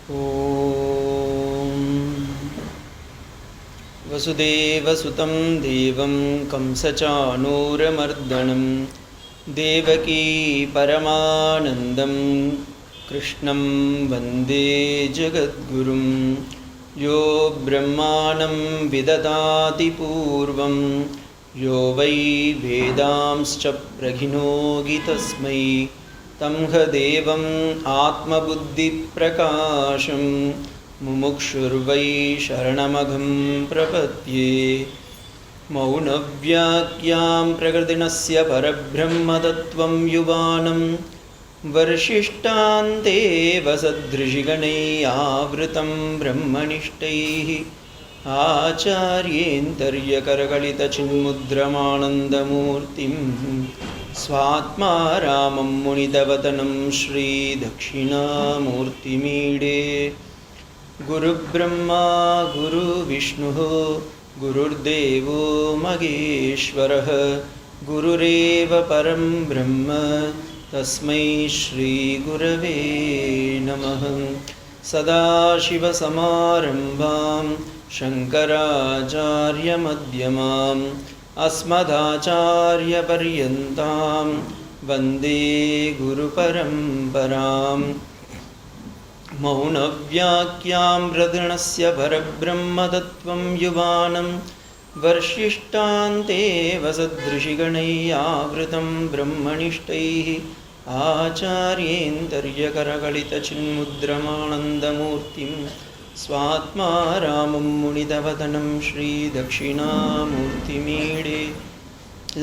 ॐ वसुदेवसुतं देवं कंसचाणूरमर्दनं देवकी परमानन्दं कृष्णं वन्दे जगद्गुरुं यो ब्रह्माणं विदधाति पूर्वं यो वै वेदांश्च प्रहिनोति तस्मै तं ह देवम् आत्मबुद्धिप्रकाशं मुमुक्षुर्वै शरणमघं प्रपद्ये। मौनव्याख्यां प्रकृतिनस्य परब्रह्मतत्त्वं युवानं वर्षिष्ठान्तेव सदृशिगणैरावृतं ब्रह्मनिष्ठैः आचार्येन्तर्यकरकलितचिन्मुद्रमानन्दमूर्तिं स्वात्मा रामं मुनितवतनं श्रीदक्षिणामूर्तिमीडे। गुरुब्रह्मा गुरुविष्णुः गुरुर्देवो महेश्वरः गुरुरेव परं ब्रह्म तस्मै श्रीगुरवे नमः। सदाशिवसमारम्भां शङ्कराचार्यमध्यमाम् अस्मदाचार्यपर्यन्तां वन्दे गुरुपरम्पराम्। मौनव्याख्यां प्रदृढस्य परब्रह्मतत्त्वं युवानं वर्षिष्ठान्तेव सदृशिगणैरावृतं ब्रह्मनिष्ठैः आचार्येन्तर्यकरकलितचिन्मुद्रमानन्दमूर्तिं स्वात्मा रामं मुनितवतनं श्रीदक्षिणामूर्तिमीडे।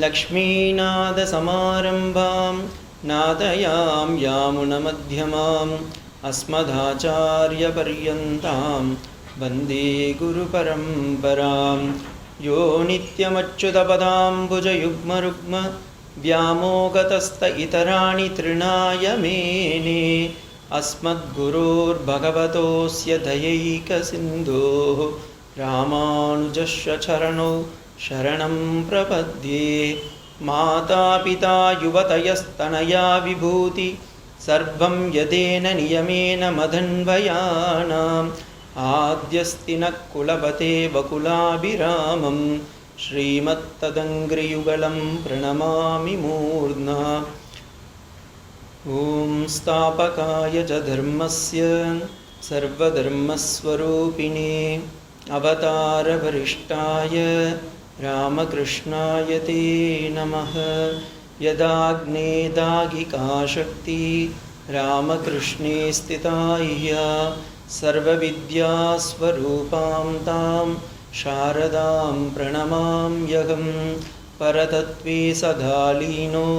लक्ष्मीनाथसमारम्भां नाथयां यामुनमध्यमाम् अस्मदाचार्यपर्यन्तां वन्दे गुरुपरम्परां। यो नित्यमच्युतपदाम्बुजयुग्मरुग्म व्यामोगतस्त इतराणि तृणाय मेने अस्मद्गुरोर्भगवतोऽस्य दयैकसिन्धोः रामानुजस्य चरणौ शरणं प्रपद्ये। मातापिता युवतयस्तनया विभूति सर्वं यदेन नियमेन मदन्वयानाम् आद्यस्ति नः कुलपते वकुलाभिरामं श्रीमत्तदङ्घ्रियुगलं प्रणमामि मूर्ध्ना। ॐ स्थापकाय च धर्मस्य सर्वधर्मस्वरूपिणे अवतारवरिष्ठाय रामकृष्णाय ते नमः। यदाग्नेदागिका शक्ति रामकृष्णे स्थिता ह्या सर्वविद्यास्वरूपां तां शारदां प्रणमाम्यहं। परतत्त्वे सदा लीनो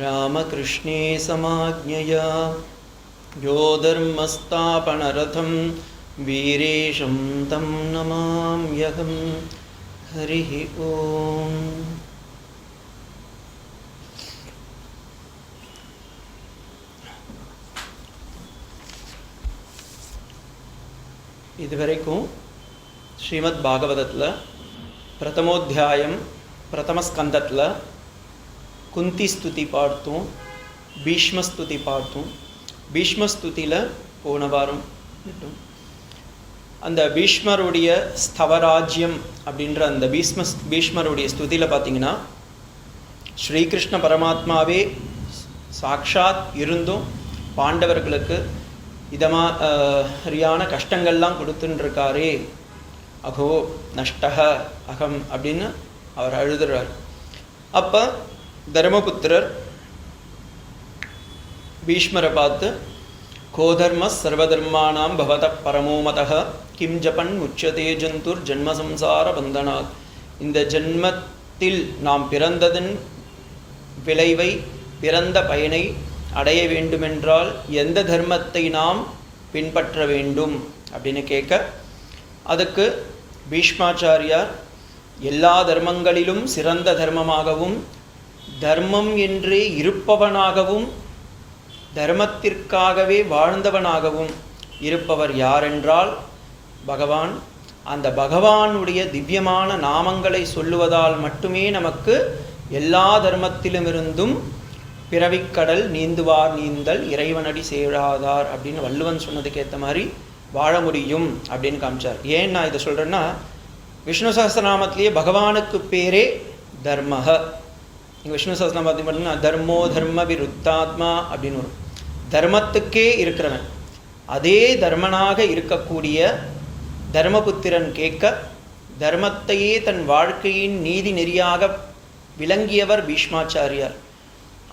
रामकृष्णे समाज्ञया यो धर्मस्थापनरतं वीरेशं तं नमाम्यहं। हरिः ओम्। இதுவரைக்கும் ஸ்ரீமத் பாகவதத்தில் பிரதமோத்தியாயம் பிரதமஸ்கந்தத்தில் குந்தி ஸ்துதி பார்த்தோம், பீஷ்மஸ்துதி பார்த்தோம். பீஷ்மஸ்துதியில் போன வாரம் அந்த பீஷ்மருடைய ஸ்தவராஜ்யம் அப்படின்ற அந்த பீஷ்மருடைய ஸ்துதியில் பார்த்திங்கன்னா ஸ்ரீகிருஷ்ண பரமாத்மாவே சாக்ஷாத் இருந்தும் பாண்டவர்களுக்கு இதமான கஷ்டங்கள்லாம் கொடுத்துட்டுருக்காரே, அகோ நஷ்டக அகம் அப்படின்னு அவர் அழுதுறார். அப்போ தர்மபுத்திரர் பீஷ்மரை பார்த்து கோதர்ம சர்வதர்மானாம் பவத பரமோமதः கிம் ஜபன் முச்சதே ஜந்துர் ஜன்மசம்சார பந்தனாத். இந்த ஜன்மத்தில் நாம் பிறந்ததன் விளைவை, பிறந்த பயனை அடைய வேண்டுமென்றால் எந்த தர்மத்தை நாம் பின்பற்ற வேண்டும் அப்படின்னு கேட்க, அதுக்கு பீஷ்மாச்சாரியார் எல்லா தர்மங்களிலும் சிறந்த தர்மமாகவும் தர்மம் என்றே இருப்பவனாகவும் தர்மத்திற்காகவே வாழ்ந்தவனாகவும் இருப்பவர் யாரென்றால் பகவான். அந்த பகவானுடைய திவ்யமான நாமங்களை சொல்லுவதால் மட்டுமே நமக்கு எல்லா தர்மத்திலுமிருந்தும் பிறவிக்கடல் நீந்துவார் நீந்தல் இறைவனடி சேராதார் அப்படின்னு வள்ளுவன் சொன்னதுக்கு ஏற்ற மாதிரி வாழ முடியும் அப்படின்னு காமிச்சார். ஏன் நான் இதை சொல்கிறேன்னா, விஷ்ணு சஹஸ்ரநாமத்திலேயே பகவானுக்கு பேரே தர்மஹ. இங்கே விஷ்ணு சஹஸ்ரநாமத்தை பார்த்தீங்கன்னா தர்மோ தர்ம விருத்தாத்மா அப்படின்னு வரும். தர்மத்துக்கே இருக்கிறவன், அதே தர்மனாக இருக்கக்கூடிய தர்மபுத்திரன் கேட்க தர்மத்தையே தன் வாழ்க்கையின் நீதி நெறியாக விளங்கியவர் பீஷ்மாச்சாரியார்.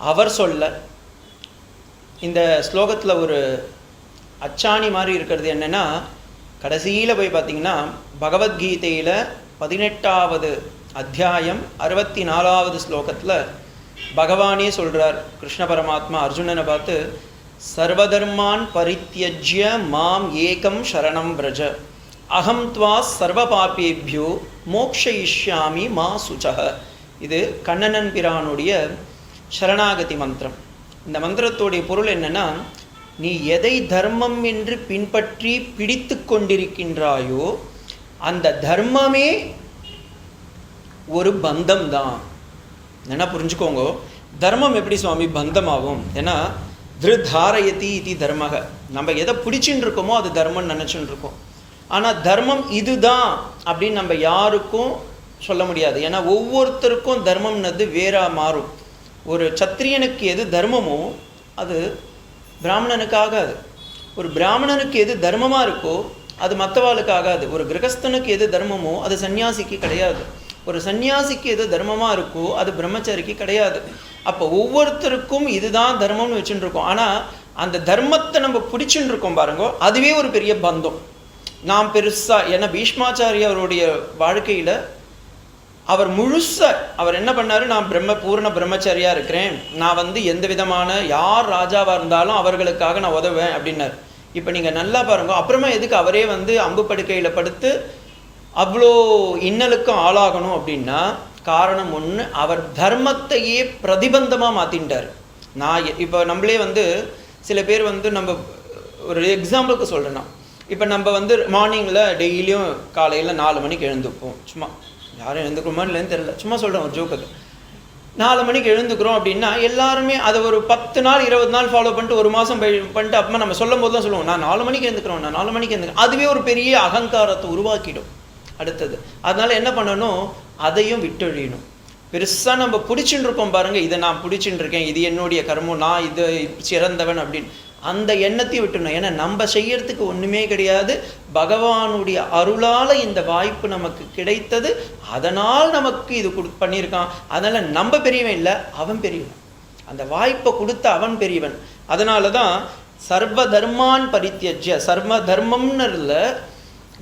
அவர் சொல்ல இந்த ஸ்லோகத்தில் ஒரு அச்சாணி மாதிரி இருக்கிறது என்னென்னா, கடைசியில் போய் பார்த்திங்கன்னா பகவத்கீதையில் 18வது அத்தியாயம் 64வது ஸ்லோகத்தில் பகவானே சொல்கிறார். கிருஷ்ண பரமாத்மா அர்ஜுனனை பார்த்து, சர்வதர்மான் பரித்யஜ்ய மாம் ஏகம் சரணம் பிரஜ அகம் த்வா சர்வ பாபேபியோ மோக்ஷயிஷ்யாமி மா சுச்சக. இது கண்ணனன் பிரானுடைய சரணாகதி மந்திரம். இந்த மந்திரத்தோடைய பொருள் என்னன்னா, நீ எதை தர்மம் என்று பின்பற்றி பிடித்து கொண்டிருக்கின்றாயோ அந்த தர்மமே ஒரு பந்தம் தான். என்ன புரிஞ்சுக்கோங்க, தர்மம் எப்படி சுவாமி பந்தமாகும்? ஏன்னா திருதாரயதி இது தர்மக. நம்ம எதை பிடிச்சின்னு இருக்கோமோ அது தர்மம்னு நினச்சின்னு இருக்கோம். ஆனால் தர்மம் இதுதான் அப்படின்னு நம்ம யாருக்கும் சொல்ல முடியாது. ஏன்னா ஒவ்வொருத்தருக்கும் தர்மம்னது வேறா மாறும். ஒரு சத்திரியனுக்கு எது தர்மமோ அது பிராமணனுக்கு ஆகாது. ஒரு பிராமணனுக்கு எது தர்மமாக இருக்கோ அது மற்றவாளுக்கு ஆகாது. ஒரு கிரகஸ்தனுக்கு எது தர்மமோ அது சன்னியாசிக்கு கிடையாது. ஒரு சன்னியாசிக்கு எது தர்மமாக இருக்கோ அது பிரம்மச்சாரிக்கு கிடையாது. அப்போ ஒவ்வொருத்தருக்கும் இதுதான் தர்மம்னு வச்சுட்டு இருக்கோம். ஆனால் அந்த தர்மத்தை நம்ம பிடிச்சுட்டு இருக்கோம் பாருங்க, அதுவே ஒரு பெரிய பந்தம். நாம் பெருசாக, ஏன்னா பீஷ்மாச்சாரியருடைய வாழ்க்கையில் அவர் அவர் என்ன பண்ணார், நான் பூர்ண பிரம்மச்சாரியாக இருக்கிறேன், நான் எந்த விதமான யார் ராஜாவாக இருந்தாலும் அவர்களுக்காக நான் உதவேன் அப்படின்னார். இப்போ நீங்கள் நல்லா பாருங்க, அப்புறமா எதுக்கு அவரே அம்பு படுக்கையில் படுத்து அவ்வளோ இன்னலுக்கும் ஆளாகணும் அப்படின்னா காரணம் ஒன்று, அவர் தர்மத்தையே பிரதிபந்தமாக மாற்றிட்டார். நான் இப்போ நம்மளே சில பேர் நம்ம ஒரு எக்ஸாம்பிளுக்கு சொல்கிறேன்னா, இப்போ நம்ம மார்னிங்கில் டெய்லியும் காலையில் 4 மணிக்கு எழுந்துப்போம். சும்மா யாரும் எழுந்துக்கிறோமான்னு இல்லைன்னு தெரியல, சும்மா சொல்கிறேன் ஒரு ஜோக்குக்கு. 4 மணிக்கு எழுந்துக்கிறோம் அப்படின்னா எல்லாருமே அதை ஒரு 10 நாள் 20 நாள் ஃபாலோ பண்ணிட்டு 1 மாதம் பண்ணிட்டு அப்புறமா நம்ம சொல்லும் போது தான் சொல்லுவோம், நான் 4 மணிக்கு எழுந்துக்கிறோம், நான் 4 மணிக்கு எழுந்துக்கிறேன். அதுவே ஒரு பெரிய அகங்காரத்தை உருவாக்கிடும் அடுத்தது. அதனால என்ன பண்ணணும், அதையும் விட்டொழியணும். பெருசாக நம்ம பிடிச்சுட்டு இருக்கோம் பாருங்கள், இதை நான் பிடிச்சுட்டு இருக்கேன், இது என்னுடைய கர்மம், நான் இது சிறந்தவன் அப்படின்னு அந்த எண்ணத்தையும் விட்டுணும். ஏன்னா நம்ம செய்யறதுக்கு ஒன்றுமே கிடையாது. பகவானுடைய அருளால் இந்த வாய்ப்பு நமக்கு கிடைத்தது, அதனால் நமக்கு இது பண்ணியிருக்கான். அதனால் நம்ம பெரியவன் இல்லை, அவன் பெரியவன். அந்த வாய்ப்பை கொடுத்த அவன் பெரியவன். அதனால தான் சர்வ தர்மான் பரித்யஜ்ய, சர்வ தர்மம்னு இல்லை,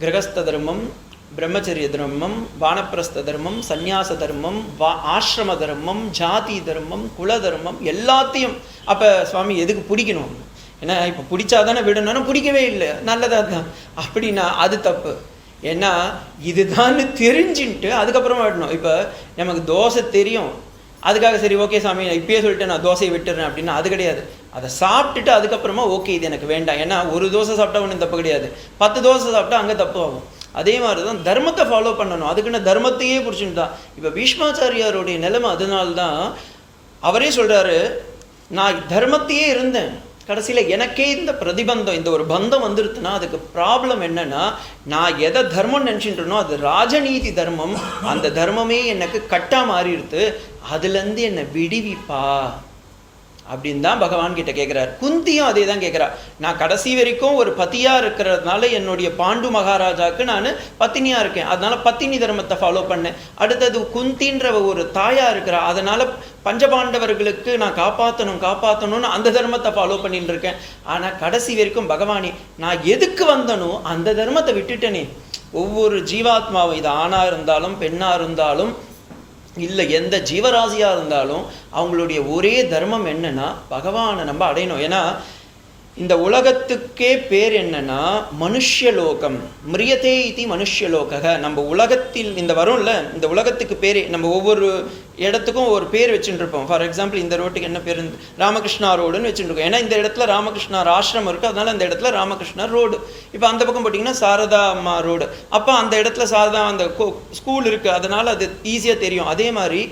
கிரகஸ்த தர்மம், பிரம்மச்சரிய தர்மம், வானப்பிரஸ்த தர்மம், சந்நியாச தர்மம், ஆசிரம தர்மம், ஜாதி தர்மம், குல தர்மம் எல்லாத்தையும். அப்போ சுவாமி எதுக்கு பிடிக்கணும்? ஏன்னா இப்போ பிடிச்சாதானே விடணும்னா பிடிக்கவே இல்லை, நல்லதாக தான் அப்படின்னா அது தப்பு. ஏன்னா இதுதான் தெரிஞ்சுன்ட்டு அதுக்கப்புறமா விடணும். இப்போ நமக்கு தோசை தெரியும், அதுக்காக சரி ஓகே சாமி இப்பயே சொல்லிட்டு நான் தோசையை விட்டுறேன் அப்படின்னா அது கிடையாது. அதை சாப்பிட்டுட்டு அதுக்கப்புறமா ஓகே இது எனக்கு வேண்டாம். ஏன்னா ஒரு தோசை சாப்பிட்டா ஒன்றும் தப்பு கிடையாது, 10 தோசை சாப்பிட்டா அங்கே தப்பு ஆகும். அதே மாதிரி தான் தர்மத்தை ஃபாலோ பண்ணணும். அதுக்குன்னு தர்மத்தையே பிடிச்சுன்னு தான். இப்போ பீஷ்மாச்சாரியாருடைய நிலைமை அதனால்தான் அவரே சொல்கிறாரு, நான் தர்மத்தையே இருந்தேன், கடைசியில் எனக்கே இந்த பிரதிபந்தம், இந்த ஒரு பந்தம் வந்துருச்சுன்னா அதுக்கு ப்ராப்ளம் என்னன்னா, நான் எதை தர்மம் நினச்சிட்டுனோ அது ராஜநீதி தர்மம், அந்த தர்மமே எனக்கு கட்டா மாறிடுது, அதுலேருந்து என்னை விடுவிப்பா அப்படின்னு தான் பகவான் கிட்ட கேட்குறாரு. குந்தியும் அதே தான் கேட்குறா. நான் கடைசி வரைக்கும் ஒரு பத்தியாக இருக்கிறதுனால என்னுடைய பாண்டு மகாராஜாவுக்கு நான் பத்தினியாக இருக்கேன், அதனால பத்தினி தர்மத்தை ஃபாலோ பண்ணேன். அடுத்தது குந்தின்ற ஒரு தாயாக இருக்கிறா, அதனால் பஞ்சபாண்டவர்களுக்கு நான் காப்பாற்றணும்னு அந்த தர்மத்தை ஃபாலோ பண்ணிட்டு இருக்கேன். ஆனால் கடைசி வரைக்கும் பகவானே நான் எதுக்கு வந்தனோ அந்த தர்மத்தை விட்டுட்டேனே. ஒவ்வொரு ஜீவாத்மாவும், இது ஆணாக இருந்தாலும் பெண்ணாக இருந்தாலும் இல்லை எந்த ஜீவராசியாக இருந்தாலும் அவங்களுடைய ஒரே தர்மம் என்னன்னா பகவானை நம்ம அடையணும். ஏன்னா இந்த உலகத்துக்கே பேர் என்னன்னா மனுஷ்யலோகம், மிரியதே இது மனுஷ்யலோக. நம்ம உலகத்தில் இந்த வரும்ல, இந்த உலகத்துக்கு பேரே நம்ம ஒவ்வொரு இடத்துக்கும் ஒரு பேர் வச்சுட்டு இருப்போம். ஃபார் எக்ஸாம்பிள் இந்த ரோட்டுக்கு என்ன பேர், ராமகிருஷ்ணா ரோடுன்னு வச்சுட்டு இருக்கோம். ஏன்னா இந்த இடத்துல ராமகிருஷ்ணர் ஆசிரமம் இருக்குது, அதனால அந்த இடத்துல ராமகிருஷ்ணர் ரோடு. இப்போ அந்த பக்கம் போட்டிங்கன்னா சாரதா அம்மா ரோடு, அப்போ அந்த இடத்துல சாரதா அந்த ஸ்கூல் இருக்குது, அதனால அது ஈஸியாக தெரியும். அதே மாதிரி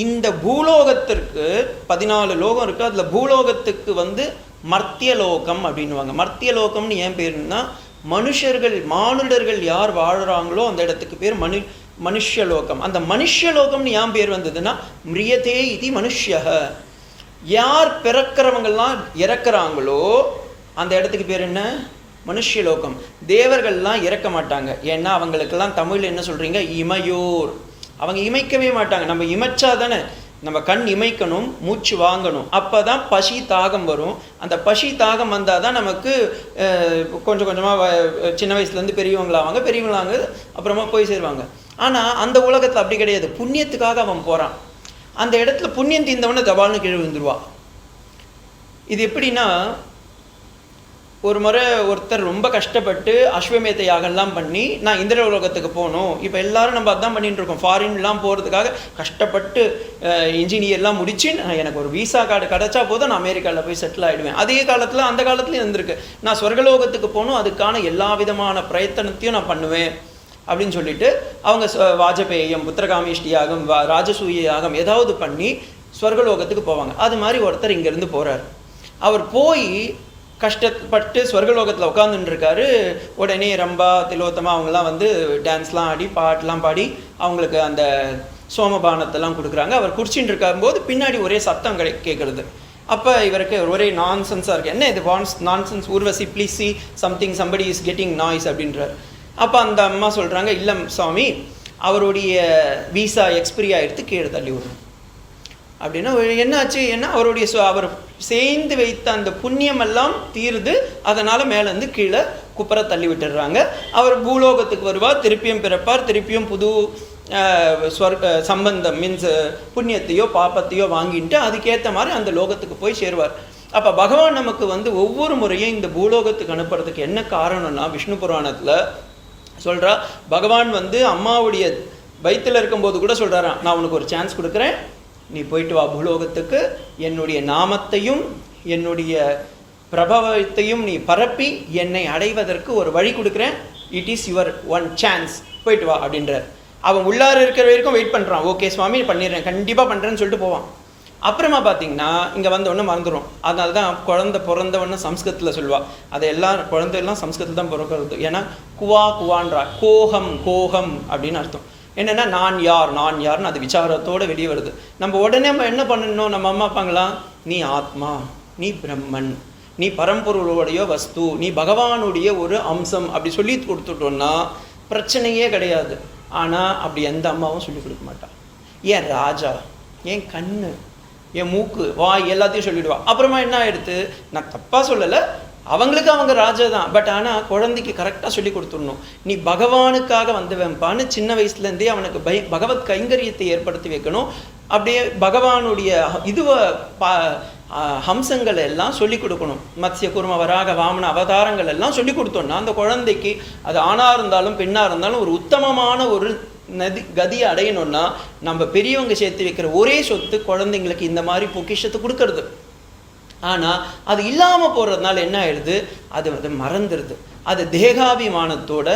இந்த பூலோகத்திற்கு 14 லோகம் இருக்குது, அதில் பூலோகத்துக்கு மர்த்தியலோகம் அப்படின்வாங்க. மர்த்தியலோகம்னு ஏன் பேருன்னா மனுஷர்கள் மானுடர்கள் யார் வாழ்கிறாங்களோ அந்த இடத்துக்கு பேர் மனுஷ்யலோகம். அந்த மனுஷ்யலோகம்னு ஏன் பேர் வந்ததுன்னா மிரியதே இது மனுஷ்யக. யார் பிறக்கிறவங்கள்லாம் இறக்குறாங்களோ அந்த இடத்துக்கு பேர் என்ன? மனுஷ்யலோகம். தேவர்கள்லாம் இறக்க மாட்டாங்க. ஏன்னா அவங்களுக்கெல்லாம் தமிழ் என்ன சொல்றீங்க? இமையோர். அவங்க இமைக்கவே மாட்டாங்க. நம்ம இமைச்சா தானே, நம்ம கண் இமைக்கணும், மூச்சு வாங்கணும், அப்போ தான் பசி தாகம் வரும். அந்த பசி தாகம் வந்தால் தான் நமக்கு கொஞ்சம் கொஞ்சமாக சின்ன வயசுலேருந்து பெரியவங்களாவாங்க, பெரியவங்களாங்க அப்புறமா போய் சேருவாங்க. ஆனால் அந்த உலகத்தில் அப்படி கிடையாது. புண்ணியத்துக்காக அவன் போகிறான். அந்த இடத்துல புண்ணியம் தீர்ந்தவன தபால்னு கீழே விழுந்துருவா. இது எப்படின்னா, ஒரு முறை ஒருத்தர் ரொம்ப கஷ்டப்பட்டு அஸ்வமேத யாகம்லாம் பண்ணி நான் இந்திர உலகத்துக்கு போகணும். இப்போ எல்லாரும் நம்ம அதான் பண்ணிட்டு இருக்கோம். ஃபாரின்லாம் போகிறதுக்காக கஷ்டப்பட்டு இன்ஜினியர்லாம் முடிச்சு எனக்கு ஒரு விசா கார்டு கிடச்சா போதும் நான் அமெரிக்காவில் போய் செட்டில் ஆகிடுவேன். அதே காலத்தில் அந்த காலத்துலேயும் இருந்திருக்கு. நான் சொர்க்கலோகத்துக்கு போகணும், அதுக்கான எல்லா விதமான பிரயத்தனத்தையும் நான் பண்ணுவேன் அப்படின்னு சொல்லிட்டு அவங்க வாஜபேயம், புத்திரகாமேஷ்டி யாகம், ராஜசூய யாகம் ஏதாவது பண்ணி ஸ்வர்கலோகத்துக்கு போவாங்க. அது மாதிரி ஒருத்தர் இங்கேருந்து போகிறார். அவர் போய் கஷ்டப்பட்டு ஸ்வர்கலோகத்தில் உட்காந்துட்டு இருக்காரு. உடனே ரம்பா, திலோத்தமா அவங்கெல்லாம் வந்து டான்ஸ்லாம் ஆடி பாட்டெலாம் பாடி அவங்களுக்கு அந்த சோமபானத்தெல்லாம் கொடுக்குறாங்க. அவர் குடிச்சின்னு இருக்கும்போது பின்னாடி ஒரே சத்தம் கேட்குறது. அப்போ இவருக்கு ஒரே நான்சென்ஸாக இருக்குது. என்ன இது nonsense Urvashi, please see something, somebody is getting noise அப்படின்றார். அப்போ அந்த அம்மா சொல்கிறாங்க, இல்லை சுவாமி, அவருடைய விசா எக்ஸ்பிரி ஆகிடுத்து, கீழே தள்ளி விடுறோம் அப்படின்னா. என்னாச்சு? என்ன அவருடைய அவர் சேர்ந்து வைத்த அந்த புண்ணியமெல்லாம் தீருது, அதனால் மேலேருந்து கீழே குப்பரை தள்ளி விட்டுடுறாங்க. அவர் பூலோகத்துக்கு வருவார், திருப்பியும் பிறப்பார், திருப்பியும் புது சம்பந்தம் மீன்ஸ் புண்ணியத்தையோ பாப்பத்தையோ வாங்கிட்டு அதுக்கேற்ற மாதிரி அந்த லோகத்துக்கு போய் சேருவார். அப்போ பகவான் நமக்கு வந்து ஒவ்வொரு முறையும் இந்த பூலோகத்துக்கு அனுப்புறதுக்கு என்ன காரணம்னா, விஷ்ணு புராணத்தில் சொல்கிறா, பகவான் வந்து அம்மாவுடைய வயிற்றில் இருக்கும்போது கூட சொல்கிறாராம், நான் உனக்கு ஒரு சான்ஸ் கொடுக்குறேன், நீ போயிட்டு வா பூலோகத்துக்கு, என்னுடைய நாமத்தையும் என்னுடைய பிரபவத்தையும் நீ பரப்பி என்னை அடைவதற்கு ஒரு வழி கொடுக்குறேன், it is your one chance, போயிட்டு வா அப்படின்றார். அவன் உள்ளார இருக்கிற வரைக்கும் வெயிட் பண்ணுறான். ஓகே சுவாமி பண்ணிடுறேன், கண்டிப்பாக பண்ணுறேன்னு சொல்லிட்டு போவான். அப்புறமா பார்த்தீங்கன்னா இங்கே வந்தவொடனே மறந்துடும். அதனால தான் குழந்தை பிறந்தவொடனே சம்ஸ்கிருதத்தில் சொல்லுவாள். அதை எல்லாம் குழந்தையெல்லாம் சம்ஸ்கிருதத்தில் தான் பிறக்கிறது. ஏன்னா குவா குவான்றா, கோகம் கோகம் அப்படின்னு அர்த்தம். என்னென்னா நான் யார் நான் யார்னு அது விசாரத்தோடு வெளியே வருது. நம்ம உடனே நம்ம என்ன பண்ணணும், நம்ம அம்மா அப்பாங்களாம், நீ ஆத்மா, நீ பிரம்மன், நீ பரம்பொருளுடைய வஸ்து, நீ பகவானுடைய ஒரு அம்சம் அப்படி சொல்லி கொடுத்துட்டோன்னா பிரச்சனையே கிடையாது. ஆனால் அப்படி எந்த அம்மாவும் சொல்லி கொடுக்க மாட்டான். ஏன் ராஜா, ஏன் கண்ணு, என் மூக்கு, வாய் எல்லாத்தையும் சொல்லிவிடுவா. அப்புறமா என்ன ஆகிடுது, நான் தப்பாக சொல்லலை, அவங்களுக்கு அவங்க ராஜா தான், பட் ஆனால் குழந்தைக்கு கரெக்டாக சொல்லி கொடுத்துடணும். நீ பகவானுக்காக வந்தவன்பான்னு சின்ன வயசுலேருந்தே அவனுக்கு பகவத் கைங்கரியத்தை ஏற்படுத்தி வைக்கணும். அப்படியே பகவானுடைய இதுவை ஹம்சங்கள் எல்லாம் சொல்லி கொடுக்கணும். மத்ய குரும வராக வாமன அவதாரங்கள் எல்லாம் சொல்லி கொடுத்தோன்னா அந்த குழந்தைக்கு அது ஆணாக இருந்தாலும் பெண்ணாக இருந்தாலும் ஒரு உத்தமமான ஒரு கதியை அடையணும்னா நம்ம பெரியவங்க சேர்த்து வைக்கிற ஒரே சொத்து குழந்தைங்களுக்கு இந்த மாதிரி பொக்கிஷத்தை கொடுக்கறது. ஆனால் அது இல்லாமல் போகிறதுனால என்ன ஆயிடுது, அது வந்து மறந்துடுது. அது தேகாபிமானத்தோட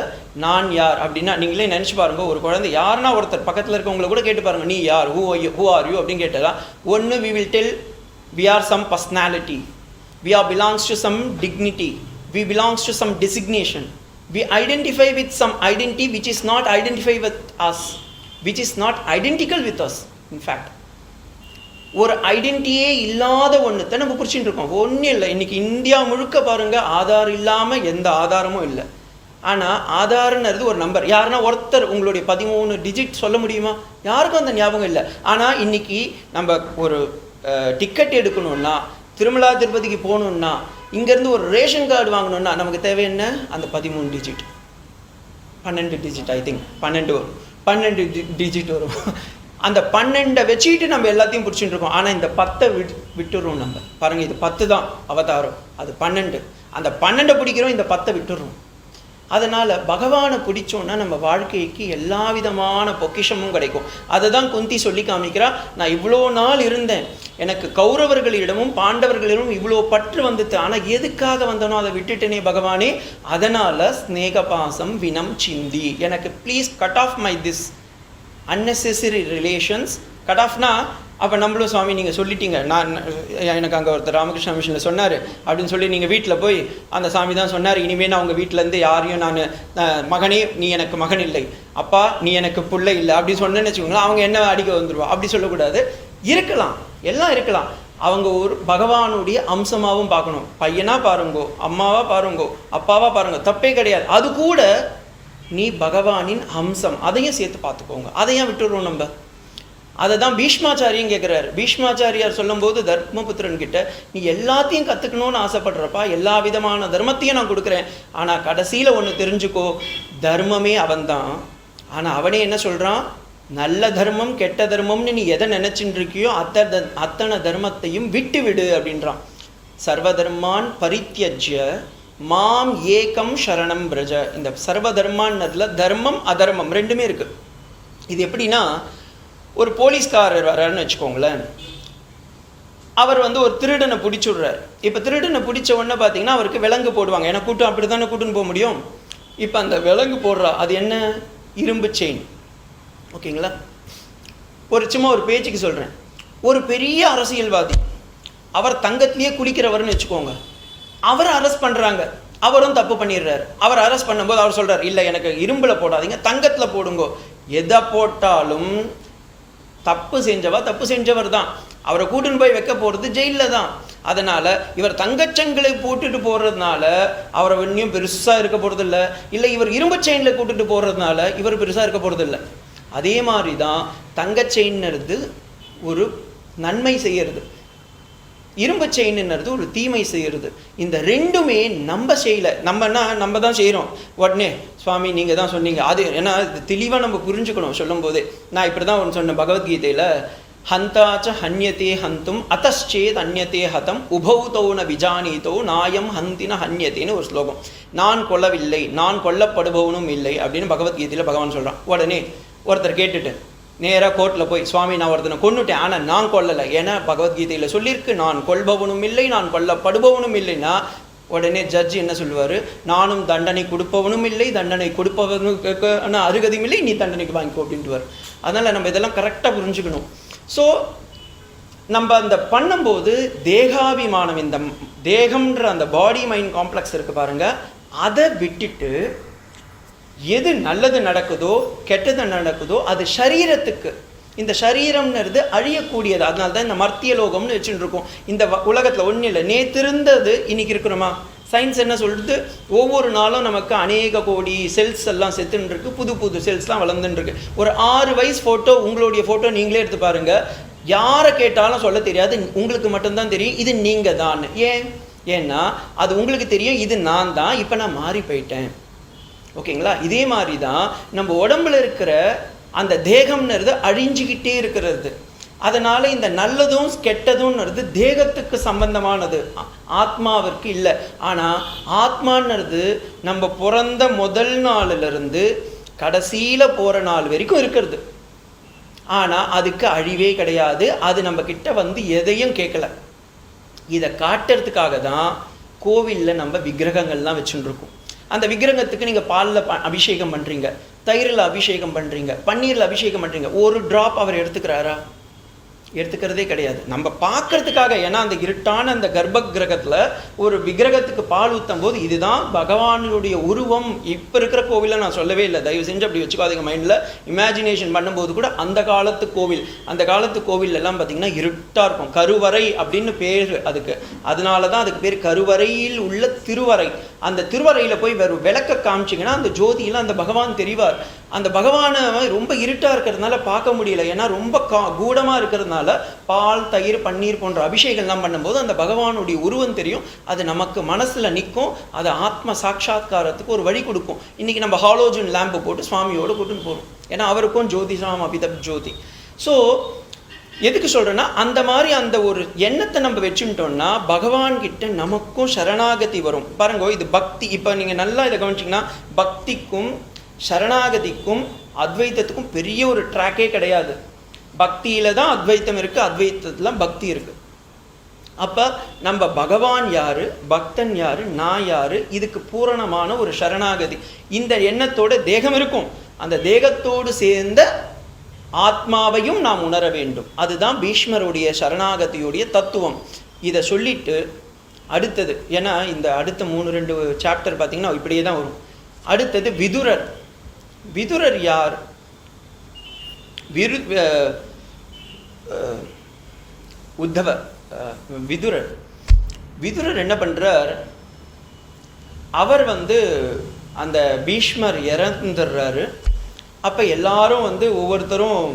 நான் யார் அப்படின்னா, நீங்களே நினச்சி பாருங்க, ஒரு குழந்தை யாருன்னா ஒருத்தர் பக்கத்தில் இருக்கவங்களை கூட கேட்டு பாருங்க, நீ யார், ஹூ ஆர் யூ அப்படின்னு கேட்டதா, ஒன்று we will tell we are some personality, we are belongs to some dignity, we belongs to some designation, we identify with some identity which is not identify with us, which is not identical with us. In fact ஒரு ஐடென்டிட்டியே இல்லாத ஒன்றுத்தை நம்ம பிடிச்சிட்டு இருக்கோம். ஒன்றும் இல்லை, இன்றைக்கி India முழுக்க பாருங்கள் ஆதார் இல்லாமல் எந்த ஆதாரமும் இல்லை. ஆனால் ஆதார்ன்றது ஒரு நம்பர். யாருன்னா ஒருத்தர் உங்களுடைய 13 டிஜிட் சொல்ல முடியுமா? யாருக்கும் அந்த ஞாபகம் இல்லை. ஆனால் இன்றைக்கி நம்ம ஒரு டிக்கெட் எடுக்கணும்னா, திருமலா திருப்பதிக்கு போகணுன்னா, இங்கேருந்து ஒரு ரேஷன் கார்டு வாங்கணுன்னா நமக்கு தேவை என்ன, அந்த 13 digit, 12 digit, I think 12 digit வரும். அந்த 12 வச்சுட்டு நம்ம எல்லாத்தையும் பிடிச்சிட்டு இருக்கோம். ஆனால் இந்த 10 விட்டுறோம் நம்ம. பாருங்கள், இது 10 தான் அவதாரம், அது 12. அந்த 12 பிடிக்கிறோம், இந்த 10 விட்டுறோம். அதனால் பகவானை பிடிச்சோன்னா நம்ம வாழ்க்கைக்கு எல்லா விதமான பொக்கிஷமும் கிடைக்கும். அதை தான் குந்தி சொல்லி காமிக்கிறா. நான் இவ்வளோ நாள் இருந்தேன், எனக்கு கௌரவர்களிடமும் பாண்டவர்களிடமும் இவ்வளோ பற்று வந்துட்டு, ஆனால் எதுக்காக வந்தனோ அதை விட்டுட்டேனே பகவானே. அதனால் ஸ்நேகபாசம் வினம் சிந்தி, எனக்கு please cut off my this unnecessary relations. Cut ஆஃப்னா அப்போ நம்மளும் சுவாமி நீங்கள் சொல்லிட்டீங்க, நான் எனக்கு அங்கே ஒருத்தர் ராமகிருஷ்ண மிஷனில் சொன்னார் அப்படின்னு சொல்லி நீங்கள் வீட்டில் போய் அந்த சாமி தான் சொன்னார், இனிமேல் நான் உங்கள் வீட்டிலேருந்து யாரையும் நான் மகனே நீ எனக்கு மகன் இல்லை, அப்பா நீ எனக்கு பிள்ளை இல்லை அப்படின்னு சொன்னேன்னு வச்சுக்கோங்களேன், அவங்க என்ன அடிக்க வந்துடுவா. அப்படி சொல்லக்கூடாது. இருக்கலாம், எல்லாம் இருக்கலாம். அவங்க ஒரு பகவானுடைய அம்சமாகவும் பார்க்கணும். பையனா பாருங்கோ, அம்மாவா பாருங்கோ, அப்பாவா பாருங்க, தப்பே கிடையாது. அது கூட நீ பகவானின் அம்சம், அதையும் சேர்த்து பார்த்துக்கோங்க. அதையும் விட்டுடுறோம் நம்ம. அதை தான் பீஷ்மாச்சாரியும் கேட்குறாரு. பீஷ்மாச்சாரியார் சொல்லும் போது தர்மபுத்திரன் கிட்ட, நீ எல்லாத்தையும் கற்றுக்கணும்னு ஆசைப்படுறப்பா, எல்லா விதமான தர்மத்தையும் நான் கொடுக்குறேன், ஆனால் கடைசியில் ஒன்று தெரிஞ்சுக்கோ, தர்மமே அவன்தான். ஆனால் அவனே என்ன சொல்கிறான், நல்ல தர்மம் கெட்ட தர்மம்னு நீ எதை நினச்சின்னு இருக்கியோ அத்தனை தர்மத்தையும் விட்டு விடு அப்படின்றான். சர்வதர்மான் பரித்யஜ்ய மாம் ஏகம் சரணம் பிரஜ. இந்த சர்வ தர்மான்னதுல தர்மம் அதர்மம் ரெண்டுமே இருக்கு. இது எப்படின்னா, ஒரு போலீஸ்காரர் வர்றாருன்னு வச்சுக்கோங்களேன், அவர் ஒரு திருடனை பிடிச்சுடுறார். இப்போ திருடனை பிடிச்ச உடனே பார்த்தீங்கன்னா அவருக்கு விலங்கு போடுவாங்க, ஏன்னா கூட்டம் அப்படி தானே கூட்டுன்னு போக முடியும். இப்போ அந்த விலங்கு போடுறா, அது என்ன, இரும்பு செயின். ஓகேங்களா? சும்மா ஒரு பேச்சுக்கு சொல்கிறேன். ஒரு பெரிய அரசியல்வாதி, அவர் தங்கத்திலேயே குளிக்கிறவர்னு வச்சுக்கோங்க, அவரை அரெஸ்ட் பண்ணுறாங்க, அவரும் தப்பு பண்ணிடுறாரு. அவர் அரெஸ்ட் பண்ணும்போது அவர் சொல்கிறார், இல்லை எனக்கு இரும்பில் போடாதீங்க, தங்கத்தில் போடுங்கோ. எதை போட்டாலும் தப்பு செஞ்சவர் தான். அவரை கூட்டுன்னு போய் வைக்க போகிறது ஜெயிலில் தான். அதனால் இவர் தங்கச்சங்களை போட்டுட்டு போடுறதுனால அவரை இன்னும் பெருசாக இருக்க போகிறதில்ல, இல்லை இவர் இரும்பு செயினில் கூட்டுட்டு போடுறதுனால இவர் பெருசாக இருக்க போகிறதில்ல. அதே மாதிரி தான் தங்கச்செயின்னுறது ஒரு நன்மை செய்யறது, இரும்பு செயின்னுறது ஒரு தீமை செய்யறது. இந்த ரெண்டுமே நம்ம செய்யலை, நம்ம தான் செய்கிறோம். உடனே சுவாமி நீங்கள் தான் சொன்னீங்க, அது ஏன்னா தெளிவாக நம்ம புரிஞ்சுக்கணும். சொல்லும் போதே நான் இப்படி தான் ஒன்று சொன்னேன் பகவத்கீதையில், ஹந்தாச்ச ஹன்யத்தே ஹந்தும் அத்தச்சேத் அந்யத்தே ஹதம் உபௌதௌன விஜானீதோ நாயம் ஹந்தின ஹன்யத்தேன்னு ஒரு ஸ்லோகம். நான் கொல்லவில்லை, நான் கொல்லப்படுபவனும் இல்லை அப்படின்னு பகவத்கீதையில் பகவான் சொல்கிறான். உடனே ஒருத்தர் கேட்டுட்டு நேராக கோர்ட்டில் போய், சுவாமி நான் ஒருத்தனை கொன்னுட்டேன், ஆனால் நான் கொல்லலை, ஏன்னா பகவத்கீதையில் சொல்லியிருக்கு நான் கொல்பவனும் இல்லை நான் கொல்லப்படுபவனும் இல்லைன்னா, உடனே ஜட்ஜ் என்ன சொல்லுவார், நானும் தண்டனை கொடுப்பவனும் இல்லை தண்டனை கொடுப்பவனுக்கு அருகதையும் இல்லை, நீ தண்டனைக்கு வாங்கிக்கோ அப்படின்ட்டுவார். அதனால் நம்ம இதெல்லாம் கரெக்டாக புரிஞ்சுக்கணும். ஸோ நம்ம அந்த பண்ணும்போது தேகாபிமானம், இந்த தேகம்ன்ற அந்த பாடி மைண்ட் காம்ப்ளெக்ஸ் இருக்குது பாருங்கள், அதை விட்டுட்டு எது நல்லது நடக்குதோ கெட்டது நடக்குதோ அது சரீரத்துக்கு, இந்த சரீரம்ன்றது அழியக்கூடியது. அதனால தான் இந்த மர்த்திய லோகம்னு வச்சுட்டு இருக்கோம். இந்த உலகத்தில் ஒன்றும் இல்லை, நேற்று இருந்தது இன்னைக்கு இருக்கிறோமா? சயின்ஸ் என்ன சொல்கிறது, ஒவ்வொரு நாளும் நமக்கு அநேக கோடி செல்ஸ் எல்லாம் செத்துன்னு இருக்கு, புது புது செல்ஸ்லாம் வளர்ந்துன்னு இருக்கு. ஒரு 6 வயசு ஃபோட்டோ, உங்களுடைய ஃபோட்டோ நீங்களே எடுத்து பாருங்கள், யாரை கேட்டாலும் சொல்ல தெரியாது, உங்களுக்கு மட்டும்தான் தெரியும் இது நீங்கள் தான். ஏன்னா அது உங்களுக்கு தெரியும் இது நான் தான், இப்போ நான் மாறி போயிட்டேன். ஓகேங்களா? இதே மாதிரி தான் நம்ம உடம்புல இருக்கிற அந்த தேகம்ன்றது அழிஞ்சிக்கிட்டே இருக்கிறது. அதனால இந்த நல்லதும் கெட்டதும்ன்றது தேகத்துக்கு சம்பந்தமானது, ஆத்மாவிற்கு இல்லை. ஆனால் ஆத்மான்றது நம்ம பிறந்த முதல் நாளிலிருந்து கடைசியில் போகிற நாள் வரைக்கும் இருக்கிறது. ஆனால் அதுக்கு அழிவே கிடையாது. அது நம்ம கிட்ட எதையும் கேட்கல. இதை காட்டுறதுக்காக தான் கோவிலில் நம்ம விக்கிரகங்கள்லாம் வச்சுட்டு இருக்கோம். அந்த விக்கிரகத்துக்கு நீங்கள் பாலில் அபிஷேகம் பண்ணுறீங்க, தயிரில் அபிஷேகம் பண்ணுறீங்க, பன்னீரில் அபிஷேகம் பண்ணுறீங்க. ஒரு ட்ராப் அவர் எடுத்துக்கிறாரா? எடுத்துக்கிறதே கிடையாது. நம்ம பார்க்கறதுக்காக. ஏன்னா அந்த இருட்டான அந்த கர்ப்ப கிரகத்தில் ஒரு விக்கிரகத்துக்கு பால் ஊற்றும் போது இதுதான் பகவானுடைய உருவம். இப்போ இருக்கிற கோவிலில் நான் சொல்லவே இல்லை, தயவு செஞ்சு அப்படி வச்சுக்காதீங்க மைண்டில். இமேஜினேஷன் பண்ணும்போது கூட அந்த காலத்து கோவில், அந்த காலத்து கோவில் எல்லாம் பார்த்திங்கன்னா இருட்டாக இருக்கும். கருவறை அப்படின்னு பேர் அதுக்கு. அதனால தான் அதுக்கு பேர் கருவறையில் உள்ள திருவறை. அந்த திருவறையில் போய் வெறும் விளக்க காமிச்சிங்கன்னா அந்த ஜோதியில் அந்த பகவான் தெரிவார். அந்த பகவானை ரொம்ப இருட்டாக இருக்கிறதுனால பார்க்க முடியல, ஏன்னா ரொம்ப கூடமாக இருக்கிறதுனால பால் தயிர் பன்னீர் போன்ற அபிஷேகம்லாம் பண்ணும்போது அந்த பகவானுடைய உருவம் தெரியும். அது நமக்கு மனசில் நிற்கும். அது ஆத்ம சாட்சாத்காரத்துக்கு ஒரு வழி கொடுக்கும். இன்றைக்கி நம்ம ஹாலோஜன் லேம்பு போட்டு சுவாமியோடு கூட்டுன்னு போகிறோம், ஏன்னா அவருக்கும் ஜோதிஷாம் அபிதப் ஜோதி. ஸோ எதுக்கு சொல்கிறேன்னா, அந்த மாதிரி அந்த ஒரு எண்ணத்தை நம்ம வச்சுட்டோம்னா பகவான்கிட்ட நமக்கும் சரணாகதி வரும். பாருங்க, இது பக்தி. இப்போ நீங்கள் நல்லா இதை கவனிச்சிங்கன்னா, பக்திக்கும் சரணாகதிக்கும் அத்வைத்தத்துக்கும் பெரிய ஒரு ட்ராக்கே கிடையாது. பக்தியில் தான் அத்வைத்தம் இருக்குது, அத்வைத்தத்தில் பக்தி இருக்குது. அப்போ நம்ம பகவான் யார், பக்தன் யார், நான் யார், இதுக்கு பூரணமான ஒரு சரணாகதி. இந்த எண்ணத்தோட தேகம் இருக்கும், அந்த தேகத்தோடு சேர்ந்த ஆத்மாவையும் நாம் உணர வேண்டும். அதுதான் பீஷ்மருடைய சரணாகதியுடைய தத்துவம். இதை சொல்லிட்டு அடுத்தது, ஏன்னா இந்த அடுத்த 3-2 சாப்டர் பார்த்தீங்கன்னா இப்படியே தான் வரும். அடுத்தது விதுரர். விதுரர் யார்? உத்தவர். விதுரர் விதுரர் என்ன பண்றார்? அவர் அந்த பீஷ்மர் இறந்துடுறாரு. அப்போ எல்லாரும் ஒவ்வொருத்தரும்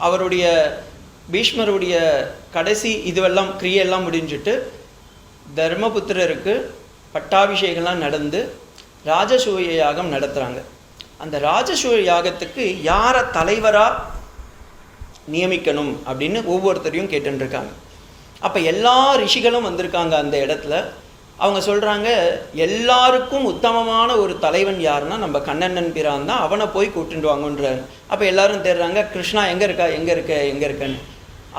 அவருடைய பீஷ்மருடைய கடைசி இதுவெல்லாம் கிரியெல்லாம் முடிஞ்சுட்டு தர்மபுத்திரருக்கு பட்டாபிஷேகம்லாம் நடந்து ராஜசூய யாகம் நடத்துகிறாங்க. அந்த ராஜசூய யாகத்துக்கு யாரை தலைவராக நியமிக்கணும் அப்படின்னு ஒவ்வொருத்தரையும் கேட்டுருக்காங்க. அப்போ எல்லா ரிஷிகளும் வந்திருக்காங்க அந்த இடத்துல. அவங்க சொல்கிறாங்க, எல்லாருக்கும் உத்தமமான ஒரு தலைவன் யாருன்னா நம்ம கண்ணண்ணன் பிரான் தான், அவனை போய் கூட்டிட்டு வாங்கன்றார். அப்போ எல்லாரும் தேடுறாங்க, கிருஷ்ணா எங்கே இருக்கன்னு.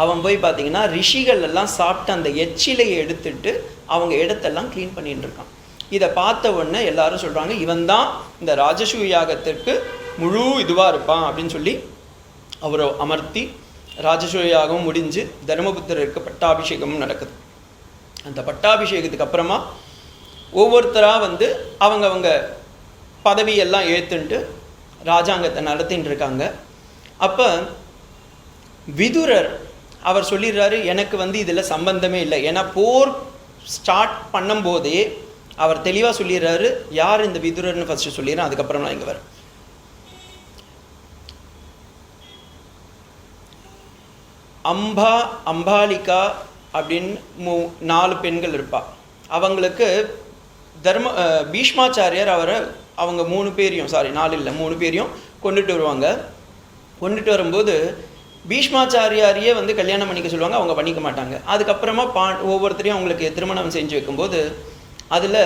அவன் போய் பார்த்தீங்கன்னா ரிஷிகள் எல்லாம் சாப்பிட்டு அந்த எச்சிலையை எடுத்துட்டு அவங்க இடத்தெல்லாம் க்ளீன் பண்ணிட்டு இருக்கான். இதை பார்த்த உடனே எல்லாரும் சொல்கிறாங்க, இவன் தான் இந்த ராஜசூய யாகத்திற்கு முழு இதுவாக இருப்பான் அப்படின்னு சொல்லி அவரை அமர்த்தி ராஜசூய யாகம் முடிஞ்சு தர்மபுத்திரருக்கு பட்டாபிஷேகமும் நடக்குது. அந்த பட்டாபிஷேகத்துக்கு அப்புறமா ஒவ்வொருத்தராக அவங்க பதவியெல்லாம் ஏற்றுன்ட்டு ராஜாங்கத்தை நடத்தின்னு இருக்காங்க. அப்போ விதுரர் அவர் சொல்லிடுறாரு, எனக்கு இதில் சம்பந்தமே இல்லை. ஏன்னா போர் ஸ்டார்ட் பண்ணும்போதே அவர் தெளிவாக சொல்லிடுறாரு, யார் இந்த விதுரர்னு ஃபஸ்ட்டு சொல்லிடுறேன், அதுக்கப்புறம் நான் இங்கே வரேன். அம்பாலிகா அப்படின்னு 4 பெண்கள் இருப்பா. அவங்களுக்கு பீஷ்மாச்சாரியார் அவங்க 3 பேரையும் 4 இல்லை 3 பேரையும் கொண்டுட்டு வருவாங்க. கொண்டுட்டு வரும்போது பீஷ்மாச்சாரியாரையே கல்யாணம் பண்ணிக்க சொல்லுவாங்க. அவங்க பண்ணிக்க மாட்டாங்க. அதுக்கப்புறமா ஒவ்வொருத்தரையும் அவங்களுக்கு திருமணம் செஞ்சு வைக்கும்போது அதில்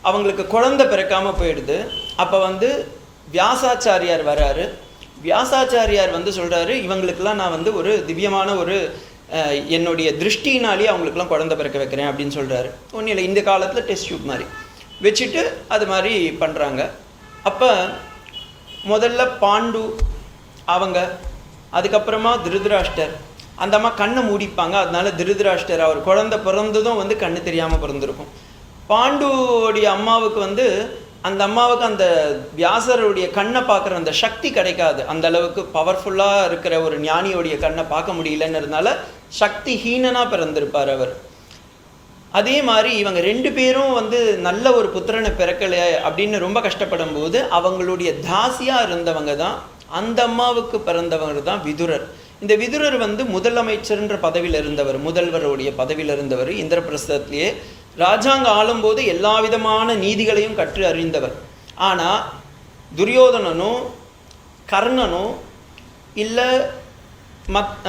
அவங்களுக்கு குழந்தை பிறக்காமல் போயிடுது. அப்போ வியாசாச்சாரியார் வராரு. வியாசாச்சாரியார் சொல்கிறாரு, இவங்களுக்கெல்லாம் நான் ஒரு திவ்யமான ஒரு என்னுடைய திருஷ்டினாலே அவங்களுக்குலாம் குழந்தை பிறக்க வைக்கிறேன் அப்படின்னு சொல்கிறாரு. ஒன்றும் இல்லை, இந்த காலத்தில் டெஸ்ட் டியூப் மாதிரி வச்சுட்டு அது மாதிரி பண்ணுறாங்க. அப்போ முதல்ல பாண்டு அவங்க, அதுக்கப்புறமா திருதராஷ்டர். அந்த அம்மா கண்ணை மூடிப்பாங்க, அதனால திருதராஷ்டர் அவர் குழந்தை பிறந்ததும் கண்ணு தெரியாமல் பிறந்திருக்கும். பாண்டுவோடைய அம்மாவுக்கு அந்த அம்மாவுக்கு அந்த வியாசருடைய கண்ணை பார்க்குற அந்த சக்தி கிடைக்காது. அந்த அளவுக்கு பவர்ஃபுல்லாக இருக்கிற ஒரு ஞானியோடைய கண்ணை பார்க்க முடியலன்றதுனால சக்தி ஹீனனாக பிறந்திருப்பார் அவர். அதே மாதிரி இவங்க 2 பேரும் நல்ல ஒரு புத்திரனை பிறக்கலை அப்படின்னு ரொம்ப கஷ்டப்படும் போது அவங்களுடைய தாசியாக இருந்தவங்க தான் அந்த அம்மாவுக்கு பிறந்தவங்க தான் விதுரர். இந்த விதுரர் முதலமைச்சர்ன்ற பதவியில் இருந்தவர், முதல்வருடைய பதவியில் இருந்தவர். இந்திரபிரஸ்தத்திலேயே ராஜாங்கம் ஆளும்போது எல்லா விதமான நீதிகளையும் கற்று அறிந்தவர். ஆனால் துரியோதனனும் கர்ணனும் இல்லை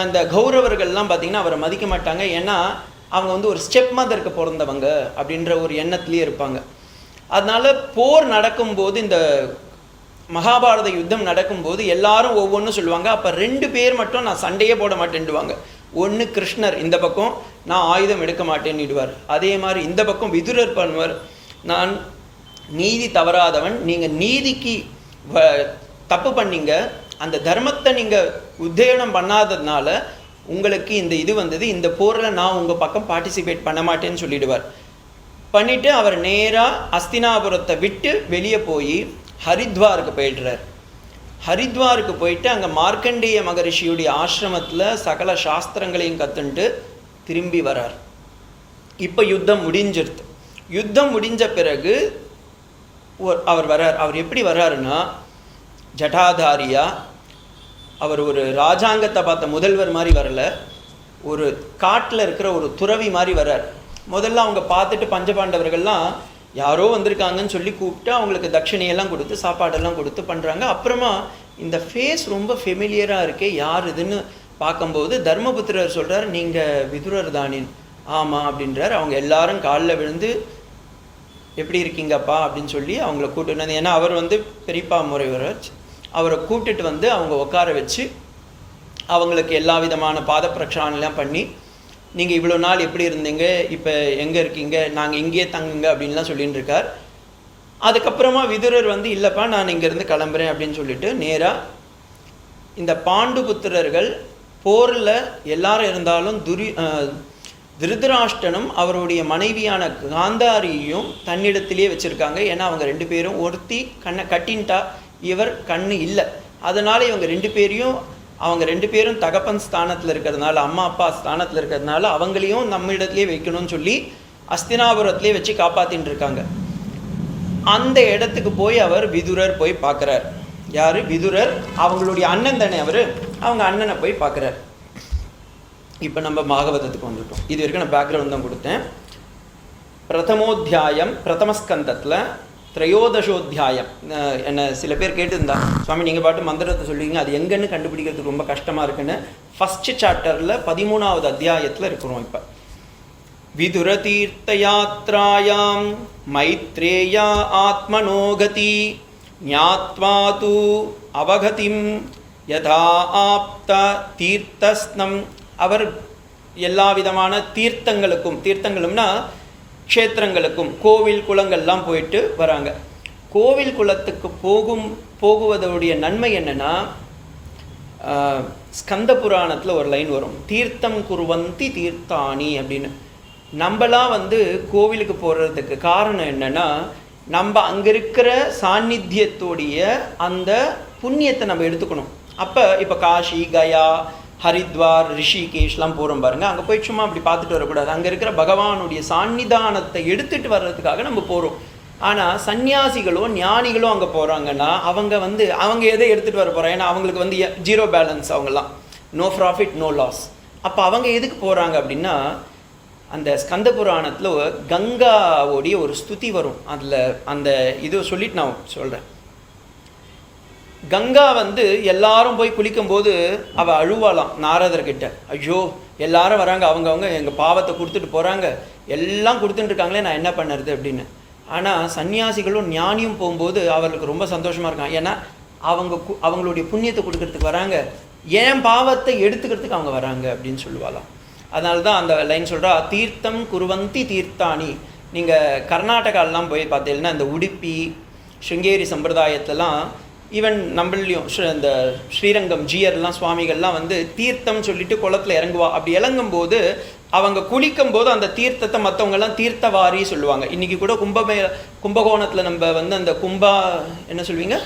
அந்த கௌரவர்கள்லாம் பார்த்திங்கன்னா அவரை மதிக்க மாட்டாங்க. ஏன்னா அவங்க ஒரு ஸ்டெப் மதருக்கு பிறந்தவங்க அப்படின்ற ஒரு எண்ணத்துலேயே இருப்பாங்க. அதனால் போர் நடக்கும்போது, இந்த மகாபாரத யுத்தம் நடக்கும்போது எல்லாரும் ஒவ்வொன்றும் சொல்லுவாங்க. அப்போ 2 பேர் மட்டும் நான் சண்டையே போட மாட்டேன்டுவாங்க. ஒன்று கிருஷ்ணர் இந்த பக்கம் நான் ஆயுதம் எடுக்க மாட்டேன்னுடுவார். அதே மாதிரி இந்த பக்கம் விதுரர் பண்ணுவார், நான் நீதி தவறாதவன், நீங்கள் நீதிக்கு தப்பு பண்ணீங்க, அந்த தர்மத்தை நீங்கள் உத்தேசனம் பண்ணாததுனால உங்களுக்கு இந்த இது இந்த போரில் நான் உங்கள் பக்கம் பார்ட்டிசிபேட் பண்ண மாட்டேன்னு சொல்லிடுவார். பண்ணிவிட்டு அவர் நேராக அஸ்தினாபுரத்தை விட்டு வெளியே போய் ஹரித்வாருக்கு போயிடுறார். ஹரித்வாருக்கு போயிட்டு அங்கே மார்க்கண்டேய மகரிஷியுடைய ஆசிரமத்தில் சகல சாஸ்திரங்களையும் கற்றுன்ட்டு திரும்பி வரார். இப்போ யுத்தம் முடிஞ்சிருது. யுத்தம் முடிஞ்ச பிறகு அவர் வரார். அவர் எப்படி வர்றாருன்னா ஜட்டாதாரியா. அவர் ஒரு ராஜாங்கத்தை பார்த்த முதல்வர் மாதிரி வரல, ஒரு காட்டில் இருக்கிற ஒரு துறவி மாதிரி வர்றார். முதல்ல அவங்க பார்த்துட்டு பஞ்சபாண்டவர்கள்லாம் யாரோ வந்திருக்காங்கன்னு சொல்லி கூப்பிட்டு அவங்களுக்கு தட்சிணையெல்லாம் கொடுத்து சாப்பாடெல்லாம் கொடுத்து பண்ணுறாங்க. அப்புறமா இந்த ஃபேஸ் ரொம்ப ஃபெமிலியராக இருக்கே, யார் இதுன்னு பார்க்கும்போது தர்மபுத்திரர் சொல்கிறார், நீங்கள் விதுரர் தானின். ஆமாம் அப்படின்றார். அவங்க எல்லாரும் காலில் விழுந்து எப்படி இருக்கீங்கப்பா அப்படின்னு சொல்லி அவங்கள கூப்பிட்டு, ஏன்னா அவர் பெரியப்பா முறைவர், அவரை கூப்பிட்டுட்டு அவங்க உட்கார வச்சு அவங்களுக்கு எல்லா விதமான பாத பிரக்ஷானெல்லாம் பண்ணி, நீங்கள் இவ்வளோ நாள் எப்படி இருந்தீங்க, இப்போ எங்கே இருக்கீங்க, நாங்கள் இங்கேயே தங்குங்க அப்படின்லாம் சொல்லின்னு இருக்கார். அதுக்கப்புறமா விதுரர் இல்லைப்பா நான் இங்கேருந்து கிளம்புறேன் அப்படின்னு சொல்லிட்டு நேராக இந்த பாண்டு புத்திரர்கள் போரில் எல்லாரும் இருந்தாலும் திருதராஷ்டனும் அவருடைய மனைவியான காந்தாரியையும் தன்னிடத்திலே வச்சுருக்காங்க. ஏன்னா அவங்க 2 பேரும் ஒருத்தி கண்ணை கட்டின்ட்டா, இவர் கண்ணு இல்லை. அதனால் இவங்க 2 பேரும் தகப்பன் ஸ்தானத்தில் இருக்கிறதுனால, அம்மா அப்பா ஸ்தானத்தில் இருக்கிறதுனால அவங்களையும் நம்ம இடத்துலேயே வைக்கணும்னு சொல்லி அஸ்தினாபுரத்திலே வச்சு காப்பாற்றின்னு இருக்காங்க. அந்த இடத்துக்கு போய் அவர் விதுரர் போய் பார்க்குறார். யார்? விதுரர். அவங்களுடைய அண்ணன் தானே அவர். அவங்க அண்ணனை போய் பார்க்குறார். இப்போ நம்ம பாகவதத்துக்கு வந்துட்டோம். இது வரைக்கும் நான் பேக்ரவுண்ட் தான் கொடுத்தேன். பிரதமோத்தியாயம் பிரதமஸ்கந்தத்தில் 13 என்ன சில பேர் கேட்டுருந்தா, சுவாமி நீங்கள் பாட்டு மந்திரத்தை சொல்லிங்க, அது எங்கன்னு கண்டுபிடிக்கிறதுக்கு ரொம்ப கஷ்டமாக இருக்குன்னு. ஃபஸ்ட்டு சாப்டரில் 13வது அத்தியாயத்தில் இருக்கிறோம். இப்போ விதுரதீர்த்தயாத்ராயாம் மைத்ரேயா ஆத்மனோகதி ஞாத்வா தூ அவகதிம் யதா ஆப்த தீர்த்தஸ்னம். அவர் எல்லா விதமான தீர்த்தங்களும்னா க்ஷேத்திரங்களுக்கும் கோவில் குளங்கள்லாம் போயிட்டு வராங்க. கோவில் குளத்துக்கு போகுவதோடைய நன்மை என்னென்னா, ஸ்கந்த புராணத்தில் ஒரு லைன் வரும், தீர்த்தம் குர்வந்தி தீர்த்தானி அப்படின்னு. நம்மளாம் கோவிலுக்கு போகிறதுக்கு காரணம் என்னென்னா, நம்ம அங்கே இருக்கிற சாநித்தியத்தோடைய அந்த புண்ணியத்தை நம்ம எடுத்துக்கணும். இப்போ காஷி, கயா, ஹரித்வார், ரிஷிகேஷ்லாம் போகிறோம் பாருங்கள். அங்கே போய் சும்மா அப்படி பார்த்துட்டு வரக்கூடாது. அங்கே இருக்கிற பகவானுடைய சாநிதானத்தை எடுத்துகிட்டு வர்றதுக்காக நம்ம போகிறோம். ஆனால் சன்னியாசிகளோ ஞானிகளோ அங்கே போகிறாங்கன்னா அவங்க எதை எடுத்துகிட்டு வர போகிறாங்க? ஏன்னா அவங்களுக்கு 0 பேலன்ஸ், அவங்கெல்லாம் நோ ப்ராஃபிட் நோ லாஸ். அப்போ அவங்க எதுக்கு போகிறாங்க அப்படின்னா, அந்த ஸ்கந்த புராணத்தில் கங்காவோடைய ஒரு ஸ்துதி வரும். அதில் அந்த இது சொல்லிட்டு நான் சொல்கிறேன். கங்கா எல்லாரும் போய் குளிக்கும்போது அவள் அழுவாளாம் நாரதர்கிட்ட. ஐயோ எல்லாரும் வராங்க, அவங்க எங்கள் பாவத்தை கொடுத்துட்டு போகிறாங்க, எல்லாம் கொடுத்துட்டு இருக்காங்களே, நான் என்ன பண்ணுறது அப்படின்னு. ஆனால் சன்னியாசிகளும் ஞானியும் போகும்போது அவர்களுக்கு ரொம்ப சந்தோஷமாக இருக்காங்க. ஏன்னா அவங்களுடைய புண்ணியத்தை கொடுக்கறதுக்கு வராங்க, ஏன் பாவத்தை எடுத்துக்கிறதுக்கு அவங்க வராங்க அப்படின்னு சொல்லுவாளாம். அதனால தான் அந்த லைன் சொல்கிறா, தீர்த்தம் குர்வந்தி தீர்த்தானி. நீங்கள் கர்நாடகாலெலாம் போய் பார்த்தீங்கன்னா இந்த உடுப்பி ஸ்ருங்கேரி சம்பிரதாயத்திலலாம், ஈவன் நம்மளையும் இந்த ஸ்ரீரங்கம் ஜியர்லாம் சுவாமிகள்லாம் தீர்த்தம் சொல்லிட்டு குளத்தில் இறங்குவா. அப்படி இறங்கும்போது அவங்க குளிக்கும்போது அந்த தீர்த்தத்தை மற்றவங்கெல்லாம் தீர்த்தவாரி சொல்லுவாங்க. இன்றைக்கி கூட கும்பகோணத்தில் நம்ம அந்த என்ன சொல்வீங்க,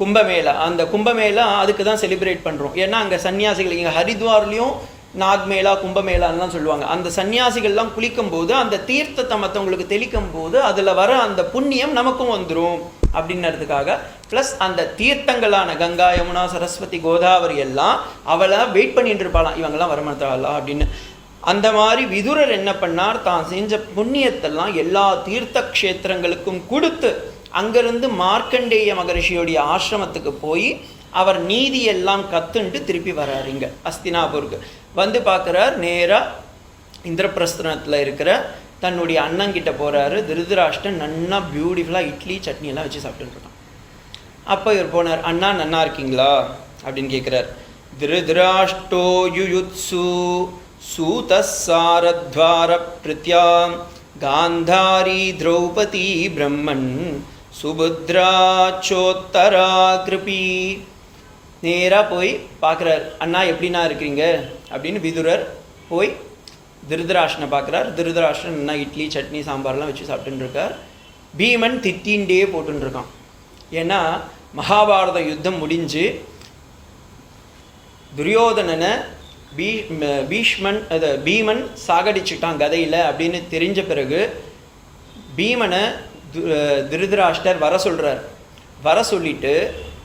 கும்பமேளா. அந்த கும்பமேளா அதுக்கு தான் செலிப்ரேட் பண்ணுறோம். ஏன்னா அங்கே சன்னியாசிகள், இங்கே ஹரித்வார்லேயும் நாக்மேளா கும்பமேளான்லாம் சொல்லுவாங்க. அந்த சன்னியாசிகள்லாம் குளிக்கும்போது அந்த தீர்த்தத்தை மற்றவங்களுக்கு தெளிக்கும் போது அதில் வர அந்த புண்ணியம் நமக்கும் வந்துடும் அப்படின்றதுக்காக. ப்ளஸ் அந்த தீர்த்தங்களான கங்கா, யமுனா, சரஸ்வதி, கோதாவரி எல்லாம் அவளை வெயிட் பண்ணிட்டு இருப்பாளாம், இவங்கெல்லாம் வரமாட்டாளா அப்படின்னு. அந்த மாதிரி விதுரர் என்ன பண்ணார், தான் செஞ்ச புண்ணியத்தெல்லாம் எல்லா தீர்த்த க்ஷேத்திரங்களுக்கும் கொடுத்து அங்கிருந்து மார்க்கண்டேய மகரிஷியோடைய ஆசிரமத்துக்கு போய் அவர் நீதியெல்லாம் கற்றுன்ட்டு திருப்பி வர்றார். இங்கே அஸ்தினாபூருக்கு பார்க்குறார். நேராக இந்திரபிரஸ்தனத்தில் இருக்கிற தன்னுடைய அண்ணங்கிட்ட போகிறாரு. திருதராஷ்டன் நன்னா பியூட்டிஃபுல்லாக இட்லி சட்னியெல்லாம் வச்சு சாப்பிட்டுருக்கான். அப்போ இவர் போனார், அண்ணா நன்னா இருக்கீங்களா அப்படின்னு கேட்குறார். திருதராஷ்டோ யுயுத்சு சூதசாரத்வார பிரத்யாம் காந்தாரி திரௌபதி பிரம்மன் சுபுத்ரா சோத்தரா கிருபி. நேராக போய் பார்க்குறார், அண்ணா எப்படின்னா இருக்கிறீங்க அப்படின்னு. விதுரர் போய் திருதராஷ்டனை பார்க்குறார். திருதராஷ்டன் என்ன இட்லி சட்னி சாம்பார்லாம் வச்சு சாப்பிட்டுன்னு இருக்கார். பீமன் திட்டின்டே போட்டுருக்கான். ஏன்னா மகாபாரத யுத்தம் முடிஞ்சு துரியோதனனை பீமன் சாகடிச்சுட்டான் கதையில் அப்படின்னு தெரிஞ்ச பிறகு பீமனை திருதராஷ்டர் வர சொல்கிறார். வர சொல்லிட்டு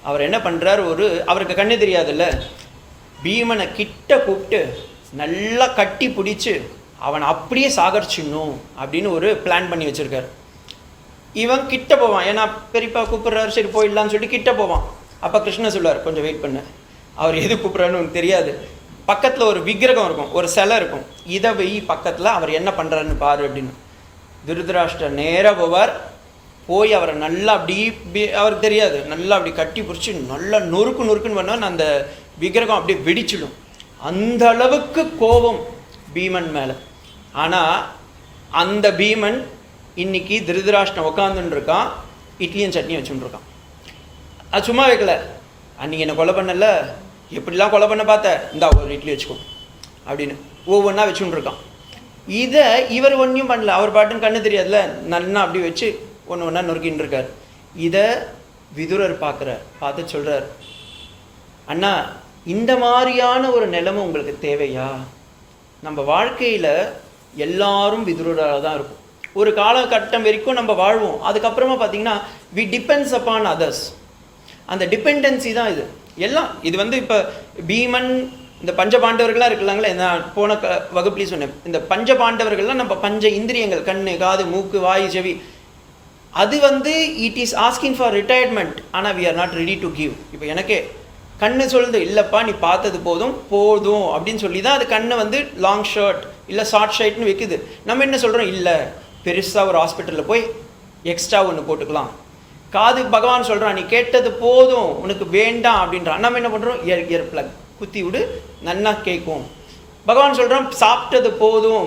அவர் என்ன பண்ணுறார், அவருக்கு கண்ணு தெரியாதுல்ல, பீமனை கிட்ட கூப்பிட்டு நல்லா கட்டி பிடிச்சி அவனை அப்படியே சாகடிச்சிடணும் அப்படின்னு ஒரு பிளான் பண்ணி வச்சுருக்கார். இவன் கிட்ட போவான், ஏன்னா பெரியப்பா கூப்பிட்றாரு, சரி போயிடலான்னு சொல்லிட்டு கிட்ட போவான். அப்போ கிருஷ்ணன் சொல்லுவார், கொஞ்சம் வெயிட் பண்ண, அவர் எது கூப்பிட்றாருன்னு உனக்கு தெரியாது, பக்கத்தில் ஒரு விக்கிரகம் இருக்கும், ஒரு சிலை இருக்கும், இதை வெய் பக்கத்தில், அவர் என்ன பண்ணுறாருன்னு பாரு அப்படின்னு. திருதராஷ்டர் நேராக போவார். போய் அவரை நல்லா அப்படி, அவருக்கு தெரியாது, நல்லா அப்படி கட்டி பிடிச்சி நல்லா நொறுக்குன்னு பண்ணால் அந்த விக்கிரகம் அப்படியே வெடிச்சிடும். அந்த அளவுக்கு கோபம் பீமன் மேலே. ஆனால் அந்த பீமன் இன்னைக்கு திருதராஷ்டன் உட்காந்துன்னு இருக்கான், இட்லியும் சட்னியும் வச்சுட்டு இருக்கான். அது சும்மா வைக்கல, அன்றைக்கி என்னை கொலை பண்ணல, எப்படிலாம் கொலை பண்ண பார்த்த, இந்தா ஒரு இட்லி வச்சுக்கோ அப்படின்னு ஒவ்வொன்றா வச்சுன்னு இருக்கான். இதை இவர் ஒன்றும் பண்ணல, அவர் பாட்டுன்னு கண்ணு தெரியாதுல, நன்னா அப்படி வச்சு ஒன்று ஒன்றா நொறுக்கின்னு இருக்கார். இதை விதுரர் பார்த்து சொல்கிறார், அண்ணா இந்த மாதிரியான ஒரு நிலைமை உங்களுக்கு தேவையா? நம்ம வாழ்க்கையில் எல்லாரும் விதுரராக தான் இருக்கும். ஒரு காலகட்டம் வரைக்கும் நம்ம வாழ்வோம், அதுக்கப்புறமா பார்த்தீங்கன்னா வி டிபெண்ட்ஸ் அப்பான் அதர்ஸ். அந்த டிபெண்டன்சி தான் இது எல்லாம். இது வந்து இப்போ பீமன் இந்த பஞ்ச பாண்டவர்கள்லாம் இருக்கலாங்களே, நான் போன வகுப்புலேயே சொன்னேன், இந்த பஞ்ச பாண்டவர்கள்லாம் நம்ம பஞ்ச இந்திரியங்கள், கண்ணு, காது, மூக்கு, வாய், செவி, அது வந்து it is asking for retirement. ஆனால் we are not ready to give. இப்போ எனக்கே கண்ணு சொல்லுது, இல்லைப்பா நீ பார்த்தது போதும் போதும் அப்படின்னு சொல்லி தான் அது கண்ணை வந்து லாங் ஷர்ட் இல்லை ஷார்ட் ஷர்ட்னு வைக்குது. நம்ம என்ன சொல்கிறோம், இல்லை பெருசாக ஒரு ஹாஸ்பிட்டலில் போய் எக்ஸ்ட்ரா ஒன்று போட்டுக்கலாம். காது பகவான் சொல்கிறான், நீ கேட்டது போதும் உனக்கு வேண்டாம் அப்படின்றான். நம்ம என்ன பண்ணுறோம், இயர் பிளக் குத்தி விடு நன்னா கேட்கும். பகவான் சொல்கிறான் சாப்பிட்டது போதும்,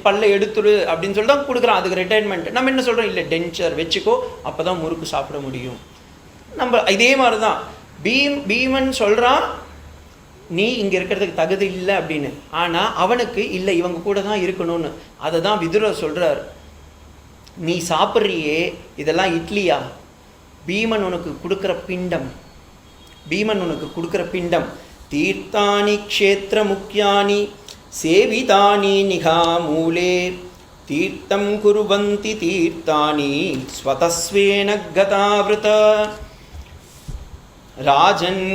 பல்ல எடுத்துரு அப்படின்னு சொல்லி தான் கொடுக்குறான், அதுக்கு ரிட்டைர்மெண்ட். நம்ம என்ன சொல்கிறோம், இல்லை டென்ச்சர் வச்சுக்கோ, அப்போ தான் முறுக்கு சாப்பிட முடியும். நம்ம இதே மாதிரி தான் பீமன் சொல்கிறான் நீ இங்கே இருக்கிறதுக்கு தகுதி இல்லை அப்படின்னு. ஆனால் அவனுக்கு இல்லை இவங்க கூட தான் இருக்கணும்னு. அதை தான் விதுரர் சொல்கிறார், நீ சாப்பிட்றியே இதெல்லாம் இட்லியா, பீமன் உனக்கு கொடுக்குற பிண்டம், பீமன் உனக்கு கொடுக்குற பிண்டம். தீர்த்தானி க்ஷேத்திர முக்கியானி சேவிதானி நிகா மூலே தீர்த்தம் குருவந்தி தீர்த்தானி ஸ்வதஸ்வேன கதாவிருத ராஜன்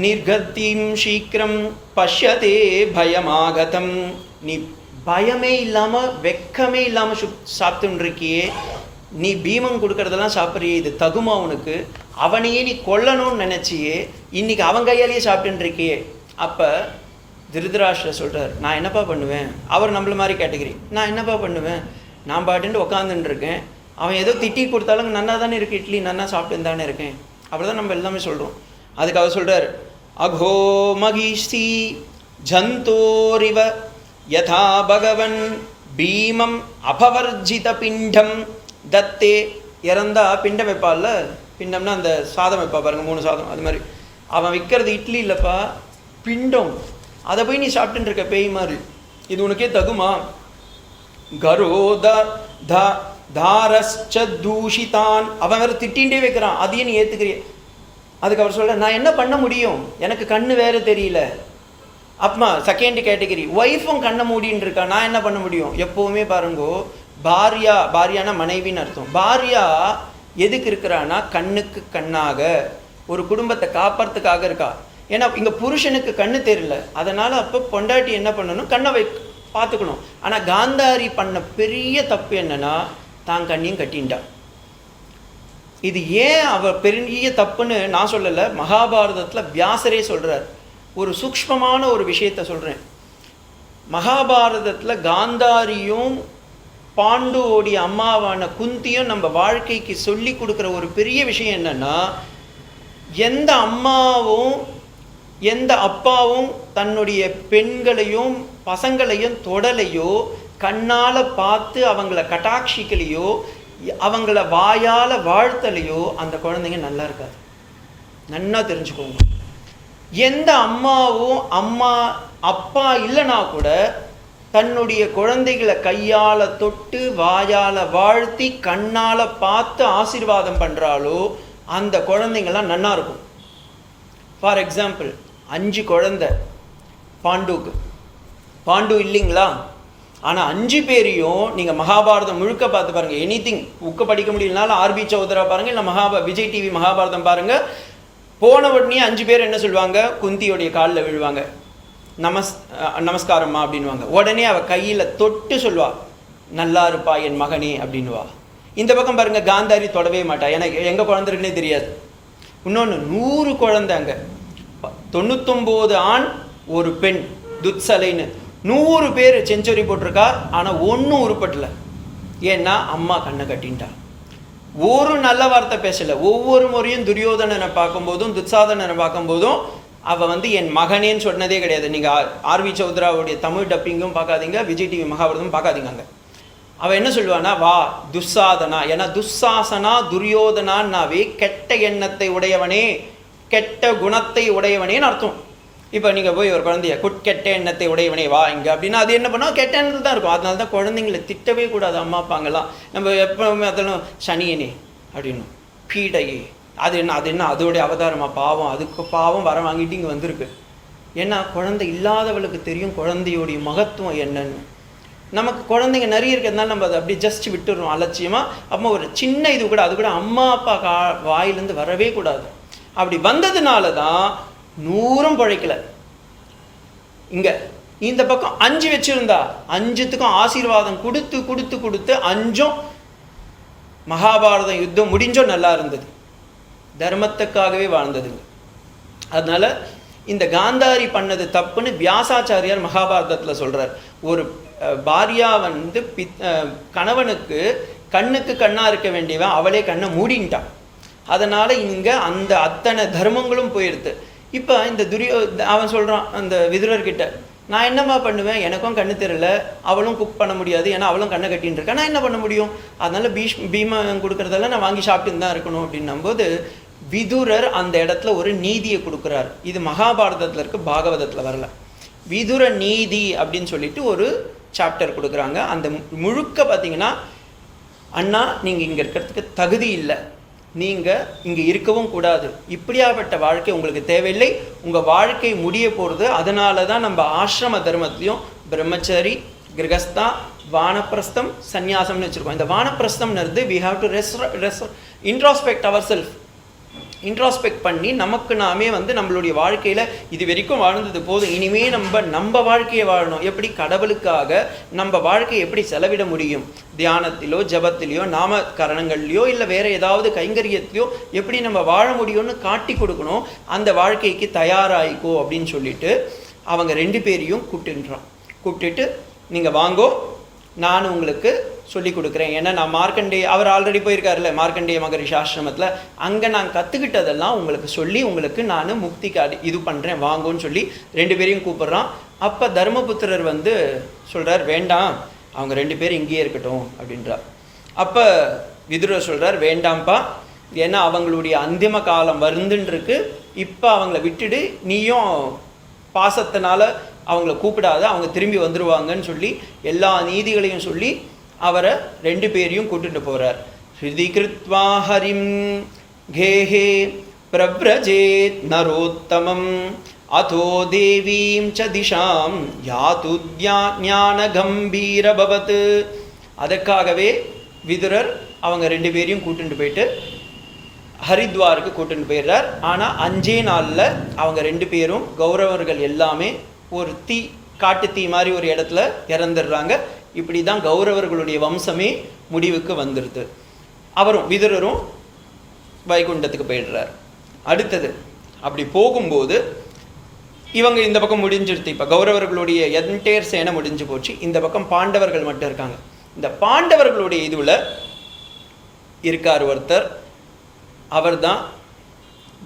நிர்கத்திம் சீக்கிரம் பஷ்யதே பயமாகதம். நீ பயமே இல்லாமல் வெக்கமே இல்லாமல் சாப்பிட்டுன்னு இருக்கியே, நீ பீமன் கொடுக்கறதெல்லாம் சாப்பிட்றியே, இது தகுமா உனக்கு? அவனையே நீ கொல்லணும்னு நினச்சியே, இன்னைக்கு அவன் கையாலேயே சாப்பிட்டுன்னு இருக்கியே. அப்போ திருதராஷ்டிரர் சொல்கிறார், நான் என்னப்பா பண்ணுவேன்? அவர் நம்மள மாதிரி கேட்டகரி, நான் என்னப்பா பண்ணுவேன்? நான் பாட்டுன்னு உட்காந்துட்டு இருக்கேன், அவன் ஏதோ திட்டி கொடுத்தாலும் நன்னா தானே இருக்குது, இட்லி நன்னா சாப்பிட்டு தானே இருக்கேன். அப்படி தான் நம்ம எல்லாமே சொல்கிறோம். அதுக்கு அவர் சொல்கிறார், அகோ மகிஷி ஜந்தோரிவ யதா பகவன் பீமம் அபவர்ஜித பிண்டம் தத்தே. இறந்தா பிண்டம் வைப்பாள்ல, பிண்டம்னா அந்த சாதம் வைப்பா பாருங்க, 3 சாதம், அது மாதிரி அவன் விற்கிறது இட்லி இல்லைப்பா பிண்டம், அதை போய் நீ சாப்பிட்டுன்னு இருக்க பேய் மாதிரி, இது உனக்கே தகுமா? கரோத தாரஸ்ச தூஷிதான், அவன் வேற திட்டின்ண்டே வைக்கிறான், அதையே நீ ஏற்றுக்கிறிய. அதுக்கு அவர் சொல்ற, நான் என்ன பண்ண முடியும், எனக்கு கண்ணு வேறு தெரியல. அப்பமா செகண்ட் கேட்டகரி, ஒய்ஃபும் கண்ணை மூடின்னு இருக்கா, நான் என்ன பண்ண முடியும்? எப்போவுமே பாருங்கோ, பாரியானா மனைவின்னு அர்த்தம். பாரியா எதுக்கு இருக்கிறான்னா கண்ணுக்கு கண்ணாக, ஒரு குடும்பத்தை காப்பாற்றுறதுக்காக இருக்கா. ஏன்னா இங்கே புருஷனுக்கு கண்ணு தெரியல, அதனால் அப்போ பொண்டாட்டி என்ன பண்ணணும், கண்ணை பார்த்துக்கணும். ஆனால் காந்தாரி பண்ண பெரிய தப்பு என்னன்னா, தான் கண்ணையும் கட்டின்டா. இது ஏன் அவ பெரிய தப்புன்னு நான் சொல்லலை, மகாபாரதத்தில் வியாசரே சொல்கிறார். ஒரு சூக்ஷ்மமான ஒரு விஷயத்த சொல்கிறேன். மகாபாரதத்தில் காந்தாரியும் பாண்டுவோடைய அம்மாவான குந்தியும் நம்ம வாழ்க்கைக்கு சொல்லி கொடுக்குற ஒரு பெரிய விஷயம் என்னன்னா, எந்த அம்மாவும் எந்த அப்பாவும் தன்னுடைய பெண்களையும் பசங்களையும் தொடலையோ, கண்ணால் பார்த்து அவங்கள கட்டாட்சிக்கலையோ, அவங்கள வாயால் வாழ்த்தலையோ அந்த குழந்தைங்க நல்லா இருக்காது. நன்னா தெரிஞ்சுக்கோங்க. எந்த அம்மாவும் அப்பா இல்லைனா கூட தன்னுடைய குழந்தைகளை கையால் தொட்டு வாயால் வாழ்த்தி கண்ணால் பார்த்து ஆசீர்வாதம் பண்ணுறாலோ அந்த குழந்தைங்கள்லாம் நன்னா இருக்கும். ஃபார் எக்ஸாம்பிள் 5 குழந்தை பாண்டுக்கு, பாண்டு இல்லைங்களா? ஆனால் 5 பேரையும் நீங்கள் மகாபாரதம் முழுக்க பார்த்து பாருங்கள். எனிதிங் புக்கை படிக்க முடியலனாலும் ஆர்பி சௌத்ரா பாருங்கள், இல்லை விஜய் டிவி மகாபாரதம் பாருங்கள். போன உடனே 5 பேர் என்ன சொல்லுவாங்க, குந்தியோடைய காலில் விழுவாங்க, நமஸ்காரம்மா அப்படின்வாங்க. உடனே அவள் கையில் தொட்டு சொல்வா, நல்லா இருப்பா என் மகனே அப்படின்வா. இந்த பக்கம் பாருங்க, காந்தாரி தொடவே மாட்டா, எனக்கு எங்கே குழந்தை இருக்குன்னே தெரியாது. இன்னொன்று 100 குழந்தை, அங்கே 99 ஆண் 1 பெண், துத்சலைன்னு 100 பேர் செஞ்சுரி போட்டிருக்கா. ஆனால் ஒன்றும் உருப்பட்டல. ஏன்னா அம்மா கண்ணை கட்டின்ட்டா. ஒரு நல்ல வார்த்தை பேசலை. ஒவ்வொரு முறையும் துரியோதனனை பார்க்கும்போதும் துச்சாதனனை பார்க்கும்போதும் அவள் என் மகனேன்னு சொன்னதே கிடையாது. நீங்கள் ஆர்வி சௌத்ராவுடைய தமிழ் டப்பிங்கும் பார்க்காதீங்க, விஜய் டிவி மகாபாரதமும் பார்க்காதீங்க. அங்கே அவள் என்ன சொல்லுவானா, வா துஸ்சாதனா, ஏன்னா துஸ்சாசனா துரியோதனான்னாவே கெட்ட எண்ணத்தை உடையவனே, கெட்ட குணத்தை உடையவனேன்னு அர்த்தம். இப்போ நீங்கள் போய் ஒரு குழந்தைய கெட்ட எண்ணத்தை உடையவனே வா இங்கே அப்படின்னா அது என்ன பண்ணோம், கெட்ட எண்ணத்தில் தான் இருக்கும். அதனால தான் குழந்தைங்களை திட்டவே கூடாது அம்மா அப்பாங்கெல்லாம். நம்ம எப்பவுமே அதெல்லாம் சனியனே அப்படின்னும், பீடையே அது என்ன அதோடைய அவதாரமா, பாவம், அதுக்கு பாவம் வர வாங்கிட்டு இங்கே வந்திருக்கு. ஏன்னா குழந்தை இல்லாதவளுக்கு தெரியும் குழந்தையோடைய மகத்துவம் என்னன்னு. நமக்கு குழந்தைங்க நிறைய இருக்கிறதுனால நம்ம அதை அப்படி ஜஸ்ட் விட்டுடுறோம் அலட்சியமாக. அப்போ ஒரு சின்ன இது கூட அது கூட அம்மா அப்பா வாயிலேருந்து வரவே கூடாது. அப்படி வந்ததுனால தான் 100 பழைக்கல. இங்கே இந்த பக்கம் 5 வச்சிருந்தா 5த்துக்கும் ஆசீர்வாதம் கொடுத்து கொடுத்து கொடுத்து 5 மகாபாரதம் யுத்தம் முடிஞ்சோ நல்லா இருந்தது. தர்மத்துக்காகவே வாழ்ந்ததுங்க. அதனால இந்த காந்தாரி பண்ணது தப்புன்னு வியாசாச்சாரியார் மகாபாரதத்தில் சொல்கிறார். ஒரு பாரியா வந்து கணவனுக்கு கண்ணுக்கு கண்ணாக இருக்க வேண்டியவன் அவளே கண்ணை மூடின்ட்டான். அதனால் இங்கே அந்த அத்தனை தர்மங்களும் போயிடுது. இப்போ இந்த அவன் சொல்கிறான் அந்த விதுரர்கிட்ட, நான் என்னம்மா பண்ணுவேன், எனக்கும் கண்ணு தெரியல, அவளும் குக் பண்ண முடியாது, ஏன்னா அவளும் கண்ணை கட்டின்னு இருக்கா, நான் என்ன பண்ண முடியும், அதனால் பீமன் கொடுக்குறதெல்லாம் நான் வாங்கி சாப்பிட்டு தான் இருக்கணும் அப்படின்னும்போது விதுரர் அந்த இடத்துல ஒரு நீதியை கொடுக்குறாரு. இது மகாபாரதத்தில் இருக்கு, பாகவதத்தில் வரல. விதுர நீதி அப்படின்னு சொல்லிட்டு ஒரு சாப்டர் கொடுக்குறாங்க. அந்த முழுக்க பார்த்தீங்கன்னா, அண்ணா நீங்கள் இங்கே இருக்கிறதுக்கு தகுதி இல்லை, நீங்கள் இங்கே இருக்கவும் கூடாது, இப்படியாப்பட்ட வாழ்க்கை உங்களுக்கு தேவையில்லை, உங்கள் வாழ்க்கை முடிய போகிறது. அதனால தான் நம்ம ஆசிரம தர்மத்திலையும் பிரம்மச்சாரி, கிரகஸ்தா, வானப்பிரஸ்தம், சந்நியாசம்னு வச்சுருக்கோம். இந்த வானப்பிரஸ்தம்ன்றது we have to introspect our self. Introspect பண்ணி நமக்கு நாமே வந்து நம்மளுடைய வாழ்க்கையில் இது வரைக்கும் வாழ்ந்தது போதும், இனிமே நம்ம வாழ்க்கையை வாழணும். எப்படி கடவுளுக்காக நம்ம வாழ்க்கையை எப்படி செலவிட முடியும், தியானத்திலோ ஜபத்திலையோ நாமகரணங்கள்லையோ இல்லை வேறு ஏதாவது கைங்கரியத்திலையோ எப்படி நம்ம வாழ முடியும்னு காட்டி கொடுக்கணும். அந்த வாழ்க்கைக்கு தயாராகிக்கோ அப்படின்னு சொல்லிட்டு அவங்க 2 பேரையும் கூப்பிட்டுட்டு நீங்கள் வாங்கோ, நான் உங்களுக்கு சொல்லி கொடுக்குறேன். ஏன்னா நான் அவர் ஆல்ரெடி போயிருக்காருல்ல மார்க்கண்டேய மகரிஷி ஆசிரமத்தில், அங்கே நான் கற்றுக்கிட்டதெல்லாம் உங்களுக்கு சொல்லி உங்களுக்கு நான் முக்திக்கு இது பண்ணுறேன் வாங்கோன்னு சொல்லி 2 பேரையும் கூப்பிட்றான். அப்போ தர்மபுத்திரர் வந்து சொல்கிறார், வேண்டாம், அவங்க 2 பேரும் இங்கேயே இருக்கட்டும் அப்படின்றார். அப்போ விதுரர் சொல்கிறார், வேண்டாம்ப்பா, ஏன்னா அவங்களுடைய அந்திம காலம் வருந்துன்றிருக்கு, இப்போ அவங்கள விட்டுடு, நீயும் பாசத்தினால அவங்கள கூப்பிடாத, அவங்க திரும்பி வந்துடுவாங்கன்னு சொல்லி எல்லா நீதிகளையும் சொல்லி அவரை 2 பேரையும் கூட்டிட்டு போகிறார். ஹிருதி கிருத்வா ஹரிம் கேஹே பிரவ்ரஜேத் நரோத்தமம் அதோ தேவீம் ச திஷாம் யாது ஞான கம்பீர பவத். அதற்காகவே விதுரர் அவங்க 2 பேரையும் கூட்டிட்டு போயிட்டு ஹரித்வாருக்கு கூட்டிட்டு போயிடுறார். ஆனால் 5 நாளில் அவங்க 2 பேரும் கௌரவர்கள் எல்லாமே ஒரு காட்டு தீ மாதிரி ஒரு இடத்துல இறந்துடுறாங்க. இப்படி தான் கௌரவர்களுடைய வம்சமே முடிவுக்கு வந்துடுது. அவரும் விதுரரும் வைகுண்டத்துக்கு போயிடுறார். அடுத்தது அப்படி போகும்போது இவங்க இந்த பக்கம் முடிஞ்சிருது. இப்போ கௌரவர்களுடைய என்டையர் சேனை முடிஞ்சு போச்சு. இந்த பக்கம் பாண்டவர்கள் மட்டும் இருக்காங்க. இந்த பாண்டவர்களுடைய இதுவில் இருக்கார் ஒருத்தர், அவர் தான்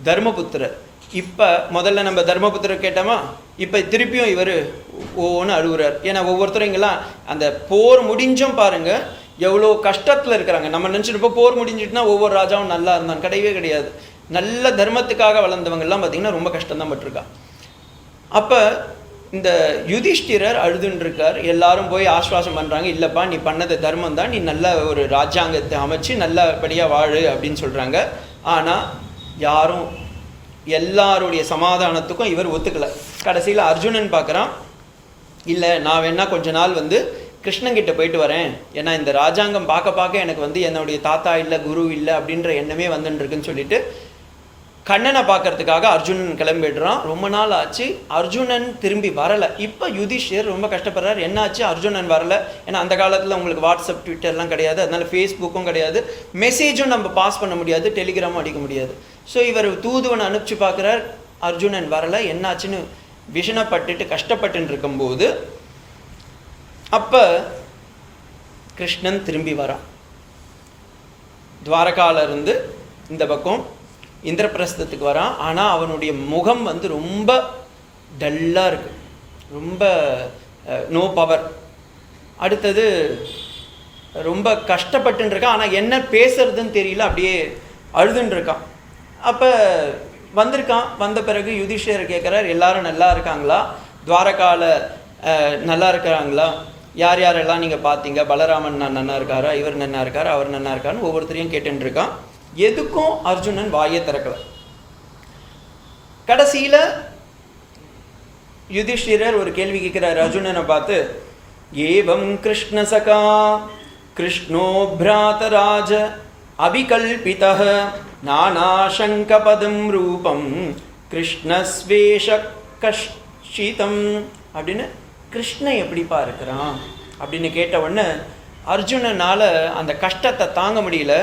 தர்மபுத்திரர். இப்போ முதல்ல நம்ம தர்மபுத்திரர் கேட்டோமா, இப்போ திருப்பியும் இவர் ஒவ்வொன்று அழுகுறார். ஏன்னா ஒவ்வொருத்தரும் இங்கெல்லாம் அந்த போர் முடிஞ்சும் பாருங்கள் எவ்வளோ கஷ்டத்தில் இருக்கிறாங்க. நம்ம நினச்சிட்டு போர் முடிஞ்சிட்டுனா ஒவ்வொரு ராஜாவும் நல்லா இருந்தாங்க, கிடையவே கிடையாது. நல்ல தர்மத்துக்காக வளர்ந்தவங்கெல்லாம் பார்த்திங்கன்னா ரொம்ப கஷ்டம்தான் பட்டிருக்கா. அப்போ இந்த யுதிஷ்டிரர் அழுதுன்னு இருக்கார். எல்லாரும் போய் ஆஸ்வாசம் பண்ணுறாங்க, இல்லைப்பா நீ பண்ணது தர்மம் தான், நீ நல்ல ஒரு ராஜாங்கத்தை அமைச்சு நல்லபடியாக வாழு அப்படின்னு சொல்கிறாங்க. ஆனால் யாரும் எல்லாருடைய சமாதானத்துக்கும் இவர் ஒத்துக்கலை. கடைசியில் அர்ஜுனன் பார்க்குறான், இல்லை நான் வேணா கொஞ்ச நாள் வந்து கிருஷ்ணங்கிட்ட போயிட்டு வரேன், ஏன்னா இந்த ராஜாங்கம் பார்க்க எனக்கு வந்து என்னுடைய தாத்தா இல்லை குரு இல்லை அப்படின்ற எண்ணமே வந்துட்டுருக்குன்னு சொல்லிட்டு கண்ணனை பார்க்கறதுக்காக அர்ஜுனன் கிளம்பிடுறான். ரொம்ப நாள் ஆச்சு, அர்ஜுனன் திரும்பி வரலை. இப்போ யுதிஷ்டர் ரொம்ப கஷ்டப்படுறார், என்னாச்சு அர்ஜுனன் வரலை. ஏன்னா அந்த காலத்தில் உங்களுக்கு வாட்ஸ்அப் ட்விட்டர்லாம் கிடையாது, அதனால ஃபேஸ்புக்கும் கிடையாது, மெசேஜும் நம்ம பாஸ் பண்ண முடியாது, டெலிகிராமும் அடிக்க முடியாது. ஸோ இவர் தூதுவனை அனுப்பிச்சு பார்க்குறார், அர்ஜுனன் வரலை, என்னாச்சுன்னு விஷனப்பட்டுட்டு கஷ்டப்பட்டுன்னு இருக்கும்போது அப்போ கிருஷ்ணன் திரும்பி வரான். துவாரகாவிலிருந்து இந்த பக்கம் இந்திரபிரஸ்தத்துக்கு வரான். ஆனால் அவனுடைய முகம் வந்து ரொம்ப டல்லாக இருக்குது, ரொம்ப நோ பவர். அடுத்தது ரொம்ப கஷ்டப்பட்டுன்னு இருக்கான். ஆனால் என்ன பேசுறதுன்னு தெரியல, அப்படியே அழுதுன்னு இருக்கான். அப்போ வந்திருக்கான். வந்த பிறகு யுதிஷ்டிரர் கேட்குறார், எல்லாரும் நல்லா இருக்காங்களா, துவாரகால நல்லா இருக்கிறாங்களா, யார் யாரெல்லாம் நீங்கள் பார்த்தீங்க, பலராமன் நான் நன்னா இருக்காரா, இவர் நன்னா இருக்காரா, அவர் நன்னா இருக்காருன்னு ஒவ்வொருத்தரையும் கேட்டுன்னு இருக்கான். எதுக்கும் அர்ஜுனன் வாயை திறக்கலை. கடைசியில் யுதிஷ்டிரர் ஒரு கேள்வி கேட்கிறார் அர்ஜுனனை பார்த்து, ஏவம் கிருஷ்ணசகா கிருஷ்ணோ பிராதராஜ அபிகல்பிதः நானாசங்கபதம் ரூபம் கிருஷ்ணஸ்வேஷ கஷ்டிதம் அப்படின்னு கிருஷ்ணன் எப்படிப்பா இருக்கிறான் அப்படின்னு கேட்ட உடனே அர்ஜுனனால அந்த கஷ்டத்தை தாங்க முடியல.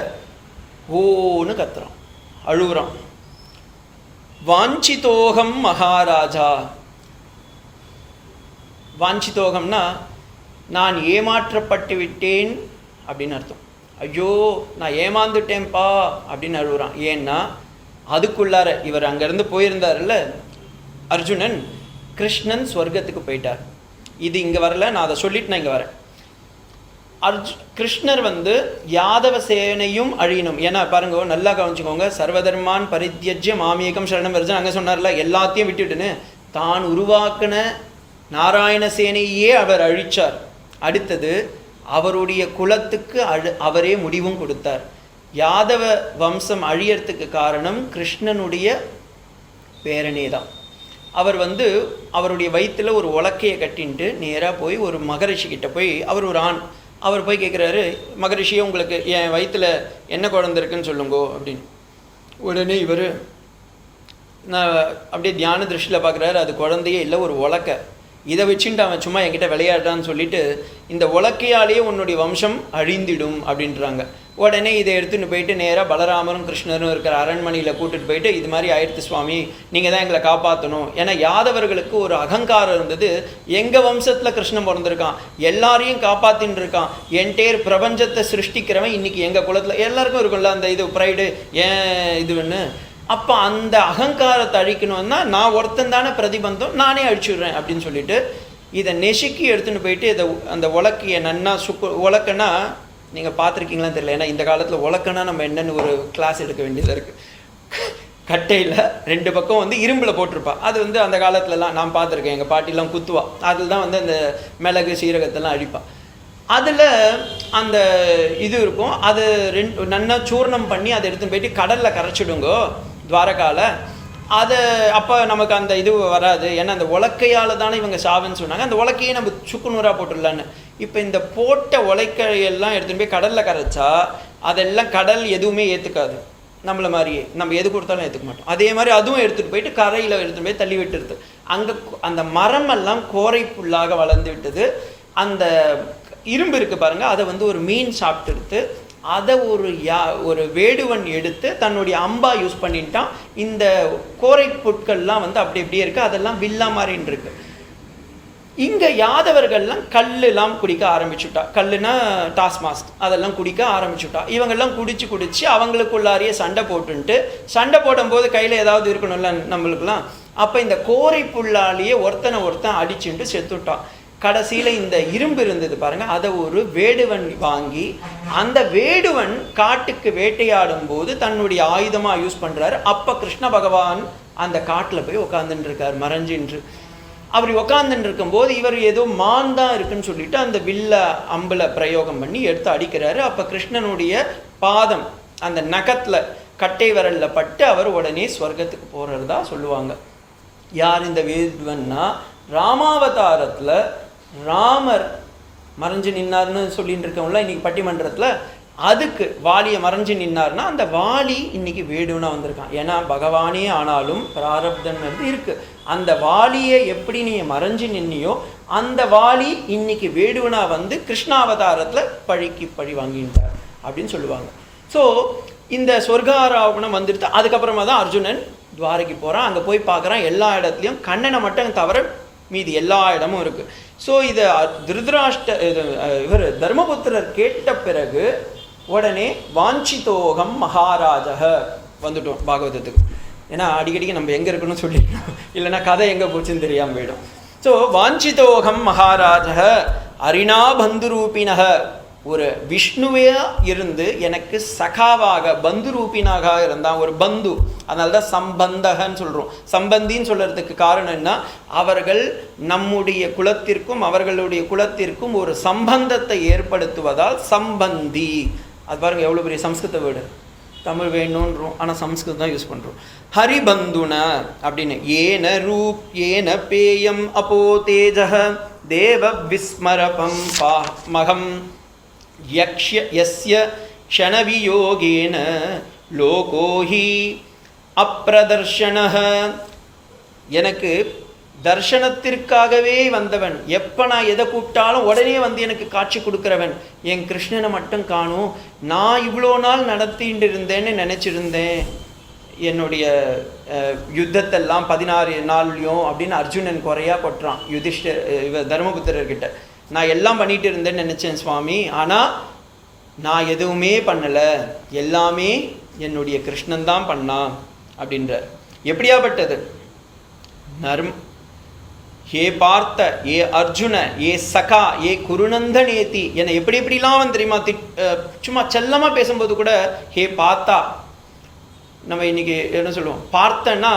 ஓன்னு கத்துறான், அழுகுறான். வாஞ்சிதோகம் மகாராஜா. வாஞ்சிதோகம்னா நான் ஏமாற்றப்பட்டு விட்டேன் அப்படின்னு அர்த்தம். ஐயோ நான் ஏமாந்துட்டேன்ப்பா அப்படின்னு அழுகுறான். ஏன்னா அதுக்குள்ளார இவர் அங்கேருந்து போயிருந்தார்ல அர்ஜுனன், கிருஷ்ணன் ஸ்வர்க்கத்துக்கு போயிட்டார். இது இங்கே வரல, நான் அதை சொல்லிட்டு நான் இங்கே வரேன். கிருஷ்ணர் யாதவ சேனையும் அழியணும். ஏன்னா பாருங்க, நல்லா கவனிச்சுக்கோங்க, சர்வதர்மான் பரித்யஜ்ய மாமேகம் சரணம் வருது அங்கே சொன்னார்ல, எல்லாத்தையும் விட்டுட்டுன்னு தான் உருவாக்கின நாராயண சேனையே அவர் அழிச்சார். அடுத்தது அவருடைய குலத்துக்கு அவரே முடிவும் கொடுத்தார். யாதவ வம்சம் அழியறதுக்கு காரணம் கிருஷ்ணனுடைய பேரனே தான். அவர் அவருடைய வயிற்றுல ஒரு உலக்கையை கட்டின்ட்டு நேராக போய் ஒரு மகரிஷி கிட்ட போய், அவர் ஒரு ஆண், அவர் போய் கேட்குறாரு, மகரிஷியே உங்களுக்கு என் வயிற்றுல என்ன குழந்தை இருக்குன்னு சொல்லுங்கோ அப்படின்னு. உடனே இவர் நான் அப்படியே தியான திருஷ்டியில் பார்க்குறாரு, அது குழந்தையே இல்லை, ஒரு உலக்கை. இதை வச்சுட்டு அவன் சும்மா என்கிட்ட விளையாடுறான்னு சொல்லிட்டு, இந்த உலக்கையாலேயே உன்னுடைய வம்சம் அழிந்திடும் அப்படின்றாங்க. உடனே இதை எடுத்துன்னு போயிட்டு நேராக பலராமரும் கிருஷ்ணரும் இருக்கிற அரண்மனையில் கூட்டிட்டு போயிட்டு, இது மாதிரி ஆயிடுத்து சுவாமி, நீங்கள் தான் எங்களை காப்பாற்றணும். ஏன்னா யாதவர்களுக்கு ஒரு அகங்காரம் இருந்தது, எங்கள் வம்சத்தில் கிருஷ்ணன் பிறந்திருக்கான், எல்லாரையும் காப்பாற்றின்னு இருக்கான், என்டேர் பிரபஞ்சத்தை சிருஷ்டிக்கிறவன் இன்னைக்கு எங்கள் குலத்தில். எல்லாருக்கும் இருக்கும்ல அந்த இது ப்ரைடு, ஏன் இதுன்னு. அப்போ அந்த அகங்காரத்தை அழிக்கணும்னா நான் ஒருத்தன் தானே பிரதிபந்தம், நானே அழிச்சுடுறேன் அப்படின்னு சொல்லிட்டு இதை நெசுக்கி எடுத்துன்னு போயிட்டு இதை அந்த உலக்கையை நன்னா உலக்கன்னா நீங்கள் பார்த்துருக்கீங்களான்னு தெரியல. ஏன்னா இந்த காலத்தில் உலக்கன்னா நம்ம என்னென்னு ஒரு கிளாஸ் எடுக்க வேண்டியதாக இருக்குது. கட்டையில் 2 பக்கம் இரும்பில் போட்டிருப்பா. அது அந்த காலத்துலலாம் நான் பார்த்துருக்கேன், எங்கள் பாட்டிலாம் குத்துவா. அதில் தான் அந்த மிளகு சீரகத்தெல்லாம் அடிப்பா. அதில் அந்த இது இருக்கும், அது நல்லா சூர்ணம் பண்ணி அதை எடுத்துன்னு போயிட்டு கடலில் கரைச்சிடுங்கோ துவாரகால. அதை அப்போ நமக்கு அந்த இது வராது. ஏன்னா அந்த உலக்கையால் தானே இவங்க சாவுன்னு சொன்னாங்க. அந்த உலக்கையே நம்ம சுக்குநூறாக போட்டுடலான்னு. இப்போ இந்த போட்ட உலக்கையெல்லாம் எடுத்துன்னு போய் கடலில் கரைச்சா அதெல்லாம் கடல் எதுவுமே ஏற்றுக்காது. நம்மளை மாதிரியே நம்ம எது கொடுத்தாலும் ஏற்றுக்க மாட்டோம். அதே மாதிரி அதுவும் எடுத்துகிட்டு போயிட்டு கரையில் எடுத்துகிட்டு போய் தள்ளி விட்டுருது. அங்கே அந்த மரமெல்லாம் கோரை புல்லாக வளர்ந்து விட்டது. அந்த இரும்பு இருக்குது பாருங்கள், அதை ஒரு மீன் சாப்பிட்டு எடுத்து அதை ஒரு வேடுவன் எடுத்து தன்னுடைய அம்பா யூஸ் பண்ணிட்டான். இந்த கோரை புட்கள்லாம் அப்படி இப்படியே இருக்குது, அதெல்லாம் வில்லா மாதிரின்னு இருக்கு. இங்கே யாதவர்கள்லாம் கல்லுலாம் குடிக்க ஆரம்பிச்சுட்டா. கல்லுனா டாஸ்மாஸ்க், அதெல்லாம் குடிக்க ஆரம்பிச்சுட்டா. இவங்கெல்லாம் குடிச்சு அவங்களுக்குள்ளாரியே சண்டை போட்டுன்ட்டு, சண்டை போடும்போது கையில் ஏதாவது இருக்கணும்ல நம்மளுக்குலாம். அப்போ இந்த கோரை புல்லாலேயே ஒருத்தன் அடிச்சுட்டு செத்துட்டான். கடைசியில் இந்த இரும்பு இருந்தது பாருங்கள், அதை ஒரு வேடுவன் வாங்கி, அந்த வேடுவன் காட்டுக்கு வேட்டையாடும் போது தன்னுடைய ஆயுதமாக யூஸ் பண்ணுறாரு. அப்போ கிருஷ்ண பகவான் அந்த காட்டில் போய் உட்காந்துட்டு இருக்கார் மறைஞ்சின்று. அப்படி உட்காந்துட்டு இருக்கும்போது இவர் ஏதோ மான் தான் இருக்குன்னு சொல்லிட்டு அந்த வில்ல அம்புல பிரயோகம் பண்ணி எடுத்து அடிக்கிறாரு. அப்போ கிருஷ்ணனுடைய பாதம் அந்த நகத்தில் கட்டை விரலில் பட்டு அவர் உடனே ஸ்வர்க்கத்துக்கு போகிறதா சொல்லுவாங்க. யார் இந்த வேடுவன்னா, ராமாவதாரத்தில் ராமர் மறைஞ்சு நின்னார்னு சொல்லிட்டு இருக்கோம்ல இன்னைக்கு பட்டிமன்றத்தில், அதுக்கு வாலியை மறைஞ்சு நின்னார்னா அந்த வாலி இன்னைக்கு வேடுவனா வந்திருக்கான். ஏன்னா பகவானே ஆனாலும் பிராரப்தன் இருக்கு. அந்த வாலியை எப்படி நீ மறைஞ்சு நின்னியோ அந்த வாலி இன்னைக்கு வேடுவனா கிருஷ்ணாவதாரத்தில் பழிக்கு பழி வாங்கிட்டார் அப்படின்னு சொல்லுவாங்க. ஸோ இந்த சொர்க்காரோபணம் வந்துடுது. அதுக்கப்புறமா தான் அர்ஜுனன் துவாரகி போகிறான். அங்கே போய் பார்க்குறான், எல்லா இடத்துலையும் கண்ணனை மட்டும் தவிர மீதி எல்லா இடமும் இருக்குது. ஸோ இதை இவர் தர்மபுத்திரர் கேட்ட பிறகு உடனே வாஞ்சிதோகம் மகாராஜக வந்துட்டோம் பாகவதத்துக்கு. ஏன்னா அடிக்கடிக்கு நம்ம எங்கே இருக்கணும்னு சொல்லிடணும், இல்லைன்னா கதை எங்கே போச்சுன்னு தெரியாமல் போயிடும். ஸோ வாஞ்சிதோகம் மகாராஜக அரிணா பந்துரூபினக, ஒரு விஷ்ணுவே இருந்து எனக்கு சகாவாக பந்து ரூபினாக இருந்தான், ஒரு பந்து. அதனால தான் சம்பந்தகன்னு சொல்கிறோம். சம்பந்தின்னு சொல்கிறதுக்கு காரணம் என்ன, அவர்கள் நம்முடைய குலத்திற்கும் அவர்களுடைய குலத்திற்கும் ஒரு சம்பந்தத்தை ஏற்படுத்துவதால் சம்பந்தி. அது பாருங்கள் எவ்வளோ பெரிய சம்ஸ்கிருத வேர்டு. தமிழ் வேணுன்றோம் ஆனால் சம்ஸ்கிருதம் தான் யூஸ் பண்ணுறோம். ஹரிபந்துன அப்படின்னு ஏன ரூப் ஏன பேயம் அப்போ தேஜ தேவ விஸ்மரபம் மகம் யஸ்ய க்ஷணவியோகேன லோகோஹி அப்ரதர்ஷனஹ. எனக்கு தர்ஷனத்திற்காகவே வந்தவன், எப்போ நான் எதை கூப்பிட்டாலும் உடனே வந்து எனக்கு காட்சி கொடுக்குறவன். என் கிருஷ்ணனை மட்டும் காணும். நான் இவ்வளோ நாள் நடத்திட்டு இருந்தேன்னு நினச்சிருந்தேன் என்னுடைய யுத்தத்தெல்லாம் 16 நாள்லையும் அப்படின்னு அர்ஜுனன் குறையாக கொட்டுறான் தர்மபுத்திரர்கிட்ட. நான் எல்லாம் பண்ணிட்டு இருந்தேன்னு நினச்சேன் சுவாமி, ஆனால் நான் எதுவுமே பண்ணலை, எல்லாமே என்னுடைய கிருஷ்ணன் தான் பண்ணான் அப்படின்றார். எப்படியாப்பட்டது ஏ பார்த்த, ஏ அர்ஜுன, ஏ சகா, ஏ குருநந்தனேதி, என்னை எப்படி எப்படிலாம் வந்து தெரியுமா சும்மா செல்லமாக பேசும்போது கூட ஹே பார்த்தா. நம்ம இன்னைக்கு என்ன சொல்லுவோம், பார்த்தனா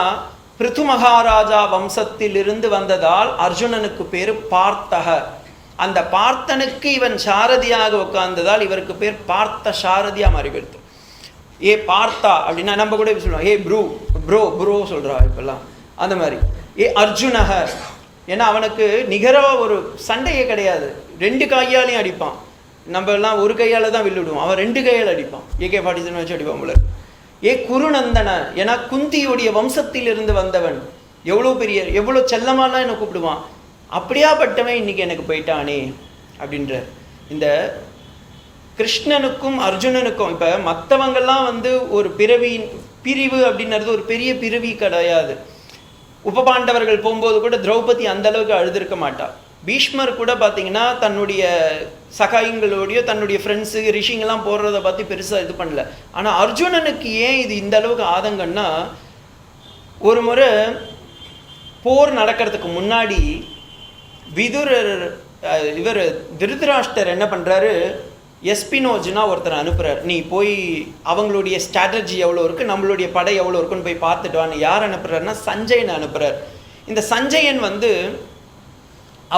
பிருத்து மகாராஜா வம்சத்திலிருந்து வந்ததால் அர்ஜுனனுக்கு பேர் பார்த்தக. அந்த பார்த்தனுக்கு இவன் சாரதியாக உட்கார்ந்ததால் இவருக்கு பேர் பார்த்த சாரதியாக மாறி போயிடுது. ஏ பார்த்தா அப்படின்னா நம்ம கூட சொல்லுவோம் ஏ ப்ரோ சொல்கிறா இப்பெல்லாம் அந்த மாதிரி. ஏ அர்ஜுனக, ஏன்னா அவனுக்கு நிகராக ஒரு சண்டையே கிடையாது, 2 கையாலையும் அடிப்பான். நம்ம எல்லாம் ஒரு கையால் தான் வில்லுடுவோம், அவன் 2 கையால் அடிப்பான். AK-47 வச்சு அடிப்பான் போல. ஏ குருநந்தன, ஏன்னா குந்தியுடைய வம்சத்திலிருந்து வந்தவன், எவ்வளோ செல்லமாலாம் என்னை கூப்பிடுவான். அப்படியாப்பட்டவன் இன்னைக்கு எனக்கு போயிட்டானே அப்படின்ற. இந்த கிருஷ்ணனுக்கும் அர்ஜுனனுக்கும் இப்போ மற்றவங்கெல்லாம் வந்து ஒரு பிரிவு அப்படின்றது ஒரு பெரிய பிரிவி கிடையாது. உபபாண்டவர்கள் போகும்போது கூட திரௌபதி அந்த அளவுக்கு அழுதுருக்க மாட்டா. பீஷ்மர் கூட பார்த்தீங்கன்னா தன்னுடைய சகாயங்களோடையோ தன்னுடைய ஃப்ரெண்ட்ஸு ரிஷிங்கெல்லாம் போடுறத பற்றி பெருசாக இது பண்ணல. ஆனால் அர்ஜுனனுக்கு ஏன் இது இந்த அளவுக்கு ஆதங்கன்னா, ஒரு முறை போர் நடக்கிறதுக்கு முன்னாடி இவர் திருதராஷ்டர் என்ன பண்ணுறாரு, எஸ்பினோஜ்னா ஒருத்தர் அனுப்புகிறார், நீ போய் அவங்களுடைய ஸ்ட்ராட்டஜி எவ்வளோ இருக்குது, நம்மளுடைய படை எவ்வளோ இருக்குன்னு போய் பார்த்துட்டு வான்னு. யார் அனுப்புகிறாருன்னா சஞ்சயன் அனுப்புகிறார். இந்த சஞ்சயன் வந்து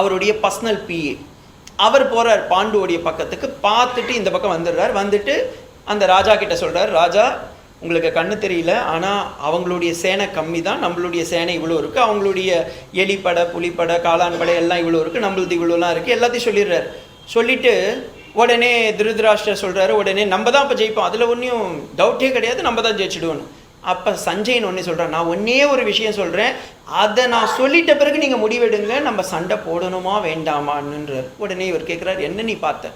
அவருடைய பர்சனல் PA. அவர் போகிறார் பாண்டுவோடைய பக்கத்துக்கு, பார்த்துட்டு இந்த பக்கம் வந்துடுறார். வந்துட்டு அந்த ராஜா கிட்ட சொல்கிறார், ராஜா உங்களுக்கு கண்ணு தெரியல, ஆனால் அவங்களுடைய சேனை கம்மி தான், நம்மளுடைய சேனை இவ்வளோ இருக்குது, அவங்களுடைய எலிப்படை புலிப்படை காளான் படை எல்லாம் இவ்வளோ இருக்குது, நம்மளுது இவ்வளோலாம் இருக்குது, எல்லாத்தையும் சொல்லிடுறாரு. சொல்லிவிட்டு உடனே திருதராஷ்டர் சொல்கிறாரு, உடனே நம்ம தான் இப்போ ஜெயிப்போம், அதில் ஒன்றும் டவுட்டே கிடையாது, நம்ம தான் ஜெயிச்சிடுவோன்னு. அப்போ சஞ்சயன் ஒன்றே சொல்கிறான், நான் ஒன்றே ஒரு விஷயம் சொல்கிறேன், அதை நான் சொல்லிட்ட பிறகு நீங்கள் முடிவெடுங்க, நம்ம சண்டை போடணுமா வேண்டாமான்னுன்றார். உடனே இவர் கேட்குறாரு, என்ன நீ பார்த்த?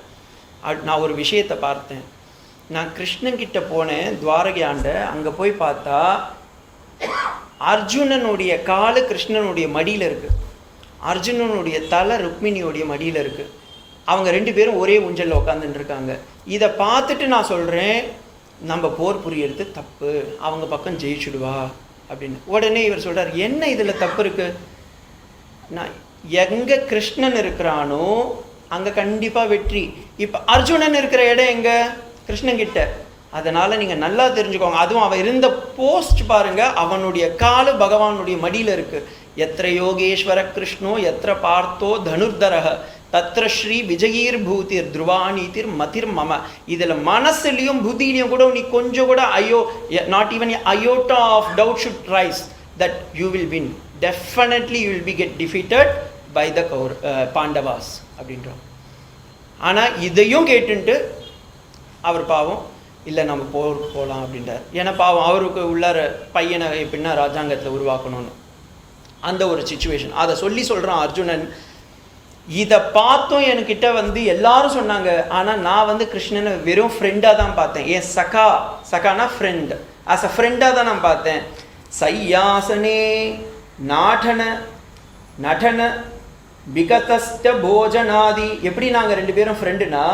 நான் ஒரு விஷயத்தை பார்த்தேன், நான் கிருஷ்ணன்கிட்ட போனேன் துவாரகையாண்ட, அங்கே போய் பார்த்தா அர்ஜுனனுடைய காலு கிருஷ்ணனுடைய மடியில் இருக்குது, அர்ஜுனனுடைய தலை ருக்மிணியோடைய மடியில் இருக்குது, அவங்க 2 பேரும் ஒரே ஊஞ்சலில் உட்காந்துட்டு இருக்காங்க. இதை பார்த்துட்டு நான் சொல்கிறேன், நம்ம போர் புரியறது தப்பு, அவங்க பக்கம் ஜெயிச்சுடுவா அப்படின்னு. உடனே இவர் சொல்கிறார், என்ன இதில் தப்பு இருக்குது? நான் எங்கே கிருஷ்ணன் இருக்கிறானோ அங்கே கண்டிப்பாக வெற்றி. இப்போ அர்ஜுனன் இருக்கிற இடம் எங்கே? கிருஷ்ணன்கிட்ட. அதனால் நீங்கள் நல்லா தெரிஞ்சுக்கோங்க. அதுவும் அவன் இருந்த போஸ்ட் பாருங்கள், அவனுடைய காலு பகவானுடைய மடியில் இருக்குது. எத்திர யோகேஸ்வர கிருஷ்ணோ எத்திர பார்த்தோ தனுர்தரக தத்ர ஸ்ரீ விஜயீர் பூதிர் துருவானீதிர் மதிர் மம. இதில் மனசுலையும் புத்திலையும் கூட நீ கொஞ்சம் கூட not even iota of doubt should rise that you will win. Definitely you will be get defeated by the Pandavas அப்படின்றோம். ஆனால் இதையும் கேட்டுன்ட்டு அவர் பாவம் இல்லை நம்ம போகலாம் அப்படின்றார். ஏன்னா பாவம் அவருக்கு உள்ளார பையனை எப்படின்னா ராஜாங்கத்தில் உருவாக்கணும்னு அந்த ஒரு சிச்சுவேஷன். அதை சொல்கிறான் அர்ஜுனன். இதை பார்த்தும் என்கிட்ட வந்து எல்லாரும் சொன்னாங்க, ஆனால் நான் வந்து கிருஷ்ணனை வெறும் ஃப்ரெண்டாக தான் பார்த்தேன். ஏன் சகானா ஃப்ரெண்ட், ஆஸ் அ ஃப்ரெண்டாக தான் நான் பார்த்தேன். சையாசனே நடன விகதஸ்ட போஜனாதி. எப்படி நாங்கள் 2 பேரும் ஃப்ரெண்டுனா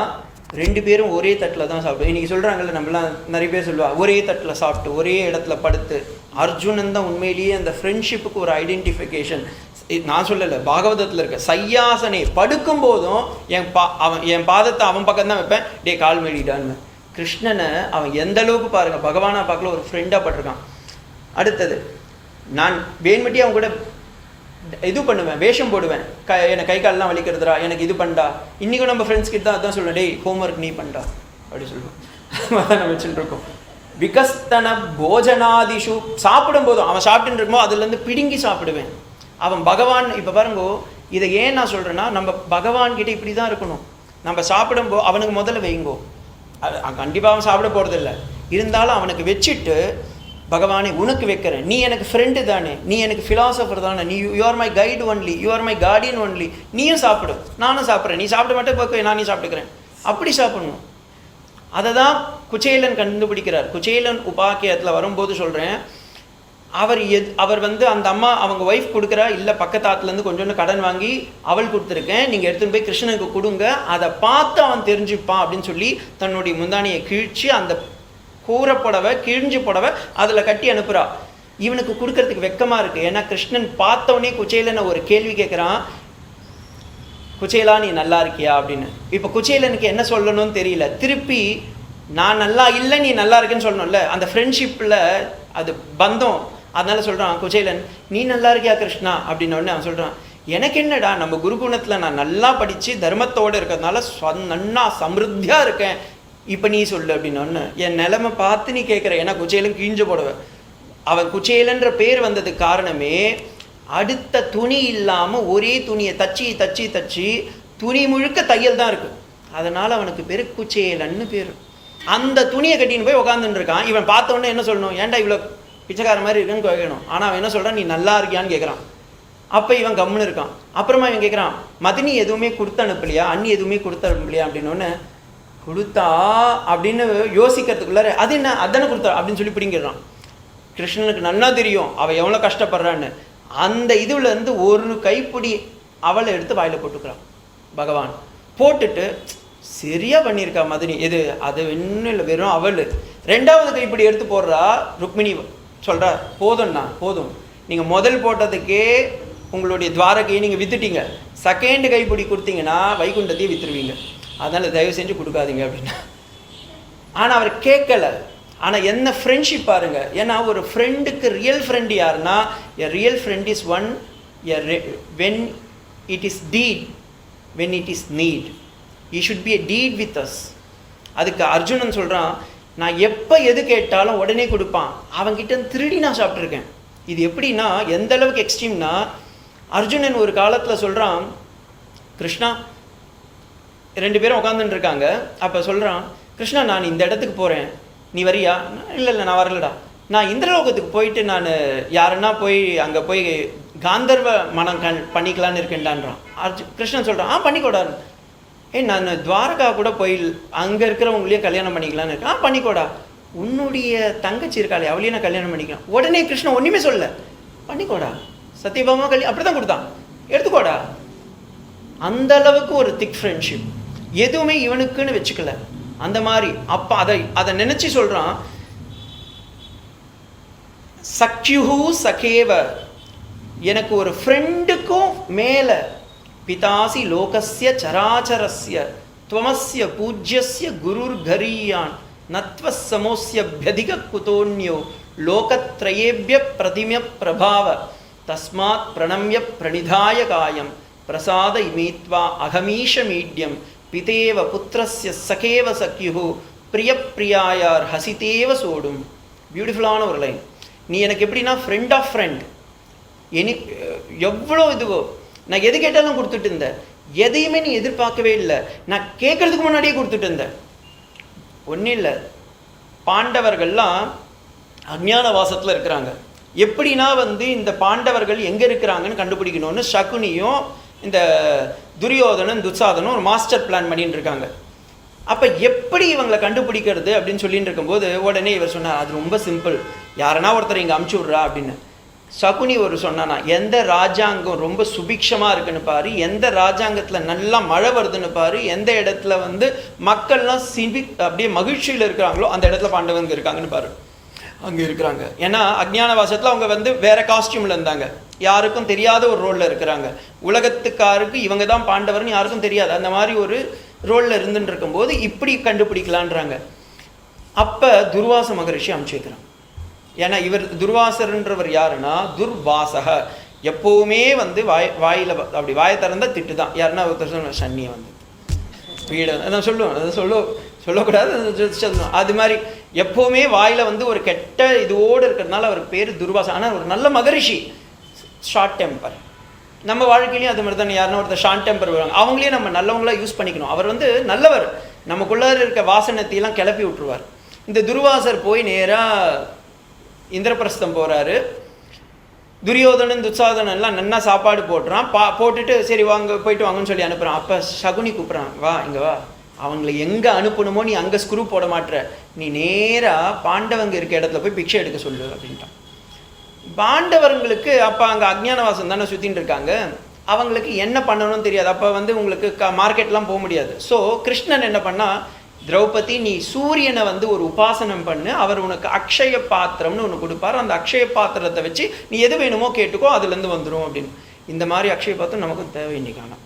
2 பேரும் ஒரே தட்டில் தான் சாப்பிட்டோம். இன்றைக்கி சொல்கிறாங்கல்ல, நம்மளாம் நிறைய பேர் சொல்லுவாள் ஒரே தட்டில் சாப்பிட்டு ஒரே இடத்துல படுத்து. அர்ஜுனன் தான் உண்மையிலேயே அந்த ஃப்ரெண்ட்ஷிப்புக்கு ஒரு ஐடென்டிஃபிகேஷன். நான் சொல்லலை, பாகவதத்தில் இருக்க சையாசனே படுக்கும் போதும் என் பாதத்தை அவன் பக்கம் தான் வைப்பேன். டே கால் மேடிடான்னு. கிருஷ்ணனை அவன் எந்த அளவுக்கு பாருங்க பகவானா பார்க்கல ஒரு ஃப்ரெண்டாக பட்டிருக்கான். அடுத்தது நான் வேண்மட்டி அவன் கூட இது பண்ணுவேன், வேஷம் போடுவேன். எனக்கு கை காலெலாம் வலிக்கிறதுடா, எனக்கு இது பண்ணா. இன்றைக்கும் நம்ம ஃப்ரெண்ட்ஸ் கிட்ட தான் அதான் சொல்லுவேன், டேய் ஹோம்ஒர்க் நீ பண்ணா அப்படி சொல்லுவேன். நம்ம வச்சுட்டு இருக்கோம். விகஸ்தன போஜனாதிஷு சாப்பிடும் போதும் அவன் சாப்பிட்டுட்டு இருக்கும்போது அதுலேருந்து பிடுங்கி சாப்பிடுவேன். அவன் பகவான். இப்போ பாருங்கோ, இதை ஏன் நான் சொல்கிறேன்னா, நம்ம பகவான்கிட்ட இப்படி தான் இருக்கணும். நம்ம சாப்பிடும்போது அவனுக்கு முதல்ல வைங்கோ. கண்டிப்பாக அவன் சாப்பிட போகிறதில்ல, இருந்தாலும் அவனுக்கு வச்சுட்டு பகவானே உனக்கு வைக்கிறேன், நீ எனக்கு ஃப்ரெண்டு தானே, நீ எனக்கு ஃபிலாசபர் தானே, நீ you are my guide only, you are my Guardian only. நீயும் சாப்பிடு, நானும் சாப்பிட்றேன், நீ சாப்பிட மட்டும் பார்க்க நானே சாப்பிட்டுக்கிறேன். அப்படி சாப்பிடணும். அதை தான் குச்சேலன் கண்டுபிடிக்கிறார். குச்சேலன் உபாக்கியத்தில் வரும்போது சொல்கிறேன், அவர் வந்து அந்த அம்மா அவங்க ஒய்ஃப் கொடுக்குறா, இல்லை பக்கத்தாத்துலேருந்து கொஞ்சோண்டு கடன் வாங்கி அவள் கொடுத்துருக்கேன், நீங்கள் எடுத்துன்னு போய் கிருஷ்ணனுக்கு கொடுங்க, அதை பார்த்து அவன் தெரிஞ்சுப்பான் அப்படின்னு சொல்லி தன்னுடைய முந்தானியை கிழிச்சு அந்த கூறப்படவை கிழிஞ்சு புடவை அதில் கட்டி அனுப்புகிறா. இவனுக்கு கொடுக்கறதுக்கு வெக்கமாக இருக்குது. ஏன்னா கிருஷ்ணன் பார்த்தவொடனே குச்சேலனை ஒரு கேள்வி கேட்குறான், குச்சேலா நீ நல்லா இருக்கியா அப்படின்னு. இப்போ குச்சேலனுக்கு என்ன சொல்லணும்னு தெரியல. திருப்பி நான் நல்லா இல்லை நீ நல்லா இருக்கேன்னு சொல்லணும்ல, அந்த ஃப்ரெண்ட்ஷிப்பில் அது பந்தம். அதனால சொல்கிறான் குச்சேலன், நீ நல்லா இருக்கியா கிருஷ்ணா அப்படின்னு உடனே அவன் சொல்கிறான், எனக்கு என்னடா நம்ம குருகுணத்தில் நான் நல்லா படித்து தர்மத்தோடு இருக்கிறதுனால நன்னா சமிருத்தியாக இருக்கேன், இப்போ நீ சொல்லு அப்படின்னு. என் நிலைமை பார்த்து நீ கேட்குற. ஏன்னா குச்சேலன் கிழிஞ்சு போடுவேன். அவன் குச்சேலன்ற பேர் வந்ததுக்கு காரணமே அடுத்த துணி இல்லாமல் ஒரே துணியை தச்சு தச்சு தச்சு துணி முழுக்க தையல் தான் இருக்குது. அதனால் அவனுக்கு பேர் குச்சேலன்னு பேர். அந்த துணியை கட்டின்னு போய் உட்காந்துட்டு இருக்கான். இவன் பார்த்தோன்னே என்ன சொல்லணும், ஏன்டா இவ்வளோ பிச்சைக்கார மாதிரி இருக்குன்னு கேட்கணும். ஆனால் அவன் என்ன சொல்கிறான், நீ நல்லா இருக்கியான்னு கேட்குறான். அப்போ இவன் கம்முன்னு இருக்கான். அப்புறமா இவன் கேட்குறான், மதினி எதுவுமே கொடுத்து அனுப்பலையா, அண்ணி எதுவுமே கொடுத்து அனுப்பலையா அப்படின்னு. கொடுத்தா அப்படின்னு யோசிக்கிறதுக்குள்ளார அது என்ன அதானே கொடுத்தா அப்படின்னு சொல்லி பிடிங்கிடுறான். கிருஷ்ணனுக்கு நல்லா தெரியும் அவள் எவ்வளோ கஷ்டப்படுறான்னு. அந்த இதுலேருந்து ஒரு கைப்பிடி அவளை எடுத்து வாயில் போட்டுக்கிறான் பகவான். போட்டுட்டு சரியாக பண்ணியிருக்கா மதினி, எது அது இன்னும் இல்லை வெறும் அவள். ரெண்டாவது கைப்பிடி எடுத்து போடுறா. ருக்மிணி சொல்கிறா, போதும்ண்ணா போதும், நீங்கள் முதல் போட்டதுக்கே உங்களுடைய துவாரகையை நீங்கள் விற்றுட்டீங்க, செகண்ட் கைப்பிடி கொடுத்தீங்கன்னா வைகுண்டத்தையே விற்றுருவீங்க, அதனால் தயவு செஞ்சு கொடுக்காதீங்க அப்படின்னா. ஆனால் அவர் கேட்கலை. ஆனால் என்ன ஃப்ரெண்ட்ஷிப் பாருங்க. ஏன்னா ஒரு ஃப்ரெண்டுக்கு ரியல் ஃப்ரெண்டு யாருன்னா, a real friend is one when it is deed, when it is need, he should be a deed with us. அதுக்கு அர்ஜுனன் சொல்கிறான், நான் எப்போ எது கேட்டாலும் உடனே கொடுப்பான், அவன்கிட்ட திருடி நான் சாப்பிட்ருக்கேன். இது எப்படின்னா எந்த அளவுக்கு எக்ஸ்ட்ரீம்னா, அர்ஜுனன் ஒரு காலத்தில் சொல்கிறான், கிருஷ்ணா ரெண்டு பேரும் உட்காந்துட்டு இருக்காங்க. அப்போ சொல்கிறான், கிருஷ்ணா நான் இந்த இடத்துக்கு போகிறேன், நீ வரியா? இல்லை நான் வரலடா, நான் இந்திரலோகத்துக்கு போயிட்டு நான் யாருன்னா போய் அங்கே போய் காந்தர்வ மனம் பண்ணிக்கலான்னு இருக்கேன்டான்றான். கிருஷ்ணன் சொல்கிறான், பண்ணிக்கோடான்னு. நான் துவாரகா கூட போய் அங்கே இருக்கிறவங்களையும் கல்யாணம் பண்ணிக்கலான்னு இருக்கேன். பண்ணிக்கோடா, உன்னுடைய தங்கச்சி இருக்காளே அவளையும் நான் கல்யாணம் பண்ணிக்கலாம். உடனே கிருஷ்ணன் ஒன்றுமே சொல்ல, பண்ணிக்கோடா, சத்தியபாமா அப்படி தான் கொடுத்தான், எடுத்துக்கோடா. அந்த அளவுக்கு ஒரு திக் ஃப்ரெண்ட்ஷிப். எதுவுமே இவனுக்குன்னு வச்சுக்கல அந்த மாதிரி. அப்போ அதை நினச்சி சொல்கிறான், சக்யுஹு சகேவ, எனக்கு ஒரு ஃப்ரெண்டுக்கும் மேலே பிதாசி லோகஸ்ய சராச்சரஸ்ய துவமஸ்ய பூஜ்யஸ்ய குருர் கரீயான் நத்வ சமோஸ்யப்யதிக குதோன்யோ லோகத்ரயேபிய பிரதிம பிரபாவ தஸ்மாத் பிரணம்ய பிரணிதாய காயம் பிரசாத இமீத்வா அகமீஷ மீட்யம் பிதேவ புத்திரஸ்ய சகேவ சக்யுஹு பிரிய பிரியாயார் ஹசிதேவ சோடும். பியூட்டிஃபுல்லான ஒரு லைன். நீ எனக்கு எப்படின்னா ஃப்ரெண்ட் ஆஃப் ஃப்ரெண்ட். எவ்வளோ இதுவோ நான் எது கேட்டாலும் கொடுத்துட்டு இருந்தேன், எதையுமே நீ எதிர்பார்க்கவே இல்லை, நான் கேட்கறதுக்கு முன்னாடியே கொடுத்துட்டு இருந்தேன். ஒன்றும் இல்லை, பாண்டவர்கள்லாம் அஞ்ஞான வாசத்தில் இருக்கிறாங்க. எப்படின்னா இந்த பாண்டவர்கள் எங்கே இருக்கிறாங்கன்னு கண்டுபிடிக்கணும்னு சகுனியும் இந்த துரியோதனும் துச்சாதனும் ஒரு மாஸ்டர் பிளான் பண்ணிட்டு இருக்காங்க. அப்போ எப்படி இவங்களை கண்டுபிடிக்கிறது அப்படின்னு சொல்லிட்டு இருக்கும்போது உடனே இவர் சொன்னார், அது ரொம்ப சிம்பிள், யாரனா ஒருத்தர் இங்கே அமுச்சு விட்றா அப்படின்னு. சகுனி ஒரு சொன்னானா, எந்த ராஜாங்கம் ரொம்ப சுபிக்ஷமாக இருக்குன்னு பாரு, எந்த ராஜாங்கத்தில் நல்லா மழை வருதுன்னு பாரு, எந்த இடத்துல மக்கள்லாம் அப்படியே மகிழ்ச்சியில் இருக்கிறாங்களோ அந்த இடத்துல பாண்டவங்க இருக்காங்கன்னு பாரு. அங்கே இருக்கிறாங்க. ஏன்னா அஜ்ஞான வாசத்தில் அவங்க வேற காஸ்டியூமில் இருந்தாங்க. யாருக்கும் தெரியாத ஒரு ரோலில் இருக்கிறாங்க. உலகத்துக்காருக்கு இவங்க தான் பாண்டவர்னு யாருக்கும் தெரியாது. அந்த மாதிரி ஒரு ரோலில் இருந்துட்டு இருக்கும்போது இப்படி கண்டுபிடிக்கலான்றாங்க. அப்போ துர்வாச மகரிஷி அனுப்பிச்சு வைக்கிறாங்க. ஏன்னா இவர் துர்வாசர்ன்றவர் யாருன்னா துர்வாசக, எப்போவுமே வந்து வாயில் அப்படி வாயை திறந்தா திட்டு தான். யாருன்னா ஒருத்தர் சொல்லுவாங்க சன்னியை வந்து வீடு அதான் சொல்லுவோம், அதை சொல்லக்கூடாது, சொல்லணும். அது மாதிரி எப்போவுமே வாயில் வந்து ஒரு கெட்ட இதுவோடு இருக்கிறதுனால அவருக்கு பேர் துர்வாசம். ஆனால் ஒரு நல்ல மகரிஷி, ஷார்ட் டெம்பர். நம்ம வாழ்க்கையிலையும் அது மாதிரி தானே. யாருன்னா ஒருத்தர் ஷார்ட் டெம்பர் வருவாங்க, அவங்களையும் நம்ம நல்லவங்களாக யூஸ் பண்ணிக்கணும். அவர் வந்து நல்லவர், நமக்குள்ளே இருக்க வாசனத்தையெல்லாம் கிளப்பி விட்டுருவார். இந்த துர்வாசர் போய் நேராக இந்திரபிரஸ்தம் போகிறாரு. துரியோதனன் துச்சாதனன் எல்லாம் நன்னா சாப்பாடு போட்டுறான். போட்டுட்டு சரி வாங்க போயிட்டு வாங்கன்னு சொல்லி அனுப்புகிறான். அப்போ சகுனி கூப்பிட்றான், வா இங்கே வா, அவங்களை எங்கே அனுப்பணுமோ நீ அங்கே ஸ்க்ரூ போட மாட்டுற, நீ நேராக பாண்டவங்க இருக்க இடத்துல போய் பிக்ஷை எடுக்க சொல்லு அப்படின்ட்டான். பாண்டவர்களுக்கு அப்போ அங்கே அஜ்ஞானவாசம் தானே சுற்றின்னு இருக்காங்க, அவங்களுக்கு என்ன பண்ணணும்னு தெரியாது. அப்போ வந்து உங்களுக்கு மார்க்கெட்லாம் போக முடியாது. ஸோ கிருஷ்ணன் என்ன பண்ணால், திரௌபதி நீ சூரியனை வந்து ஒரு உபாசனம் பண்ணு, அவர் உனக்கு அக்ஷய பாத்திரம்னு ஒன்று கொடுப்பார், அந்த அக்ஷய பாத்திரத்தை வச்சு நீ எது வேணுமோ கேட்டுக்கோ, அதுலேருந்து வந்துடும் அப்படின்னு. இந்த மாதிரி அக்ஷய பாத்திரம் நமக்கு தேவை இன்னைக்கான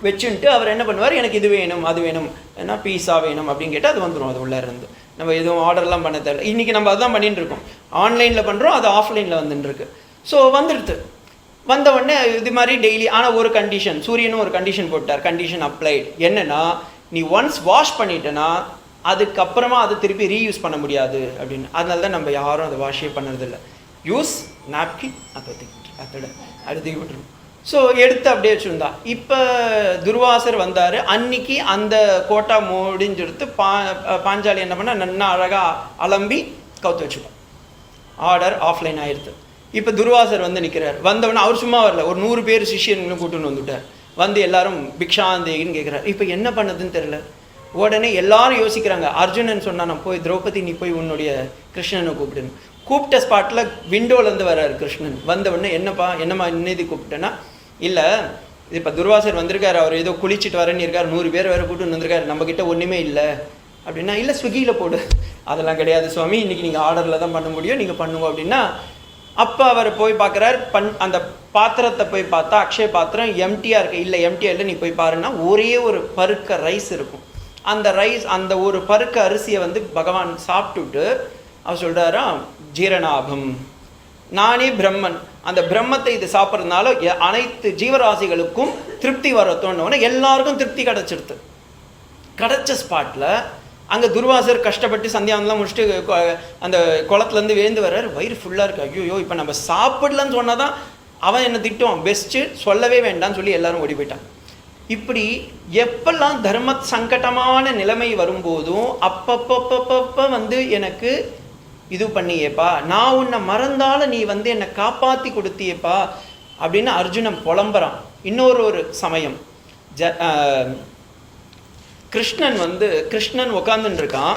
வச்சுன்ட்டு அவர் என்ன பண்ணுவார், எனக்கு இது வேணும் அது வேணும், ஏன்னா பீஸா வேணும் அப்படின்னு கேட்டால் அது வந்துடும். அது உள்ளே இருந்து நம்ம எதுவும் ஆர்டர்லாம் பண்ண தேவை. இன்றைக்கி நம்ம அதுதான் பண்ணிட்டு இருக்கோம், ஆன்லைனில் பண்ணுறோம், அது ஆஃப்லைனில் வந்துட்டுருக்கு. ஸோ வந்துடுது. வந்த உடனே இது மாதிரி டெய்லி. ஆனால் ஒரு கண்டிஷன், சூரியனும் ஒரு கண்டிஷன் போட்டார். கண்டிஷன் அப்ளைட் என்னென்னா, நீ ஒன்ஸ் வாஷ் பண்ணிட்டேன்னா அதுக்கப்புறமா அது திருப்பி ரீயூஸ் பண்ண முடியாது அப்படின்னு. அதனால தான் நம்ம யாரும் அதை வாஷே பண்ணுறதில்ல. யூஸ் நாப்கின் அதோட அடுத்து விட்டுரும். ஸோ எடுத்து அப்படியே வச்சுருந்தா. இப்போ துர்வாசர் வந்தார். அன்னைக்கு அந்த கோட்டா முடிஞ்செடுத்து பாஞ்சாலி என்ன பண்ணால் நன்னா அழகாக அலம்பி கவுத்து வச்சுப்போம். ஆர்டர் ஆஃப்லைன் ஆயிடுது. இப்போ துர்வாசர் வந்து நிற்கிறார். வந்தவொடனே அவர் சும்மா வரல, ஒரு 100 பேர் சிஷியன்களும் கூட்டுன்னு வந்துவிட்டார். வந்து எல்லாரும் பிக்ஷாந்தேகின்னு கேட்குறாரு. இப்போ என்ன பண்ணதுன்னு தெரியல. உடனே எல்லாரும் யோசிக்கிறாங்க. அர்ஜுனன் சொன்னா, நான் போய் திரௌபதி நீ போய் உன்னுடைய கிருஷ்ணனை கூப்பிடுன்னு. கூப்பிட்ட ஸ்பாட்டில் விண்டோலேருந்து வர்றாரு கிருஷ்ணன். வந்த உடனே என்னப்பா என்னம்மா இன்னது கூப்பிட்டேன்னா, இல்லை இப்போ துர்வாசர் வந்திருக்காரு, அவர் ஏதோ குளிச்சுட்டு வரேன்னு இருக்கார், 100 பேர் வேறு கூப்பிட்டு வந்திருக்காரு, நம்மக்கிட்ட ஒன்றுமே இல்லை அப்படின்னா, இல்லை ஸ்விக்கியில் போடு. அதெல்லாம் கிடையாது சுவாமி, இன்றைக்கி நீங்கள் ஆர்டரில் தான் பண்ண முடியும், நீங்கள் பண்ணுவோம் அப்படின்னா. அப்போ அவர் போய் பார்க்குறாரு. அந்த பாத்திரத்தை போய் பார்த்தா அக்ஷய பாத்திரம் எம்டியாக இருக்கு. இல்லை எம்டியாக இல்லை, நீ போய் பாருன்னா ஒரே ஒரு பருக்க ரைஸ் இருக்கும். அந்த ரைஸ், அந்த ஒரு பருக்க அரிசியை வந்து பகவான் சாப்பிட்டுட்டு அவர் சொல்கிறாரா, ஜீரணாபம், நானே பிரம்மன், அந்த பிரம்மத்தை இது சாப்பிட்றதுனால அனைத்து ஜீவராசிகளுக்கும் திருப்தி வரத்தோன்னு எல்லாருக்கும் திருப்தி கிடச்சிருது. கிடச்ச ஸ்பாட்டில் அங்கே துர்வாசர் கஷ்டப்பட்டு சந்தியாவெல்லாம் முடிச்சுட்டு அந்த குளத்துலேருந்து வேந்து வர்றாரு. வயிறு ஃபுல்லாக இருக்குது. ஐயோ இப்போ நம்ம சாப்பிடலன்னு சொன்னால் தான் அவன் என்ன திட்டுவான், பெஸ்ட்டு சொல்லவே வேண்டாம்னு சொல்லி எல்லாரும் ஓடி போயிட்டாங்க. இப்படி எப்பெல்லாம் தர்ம சங்கடமான நிலைமை வரும்போதும் அப்பப்பப்பப்ப வந்து எனக்கு இது பண்ணியேப்பா, நான் உன்னை மறந்தாலும் நீ வந்து என்னை காப்பாற்றி கொடுத்தியேப்பா அப்படின்னு அர்ஜுனன் புலம்புறான். இன்னொரு சமயம் கிருஷ்ணன் உட்காந்துன்னு இருக்கான்.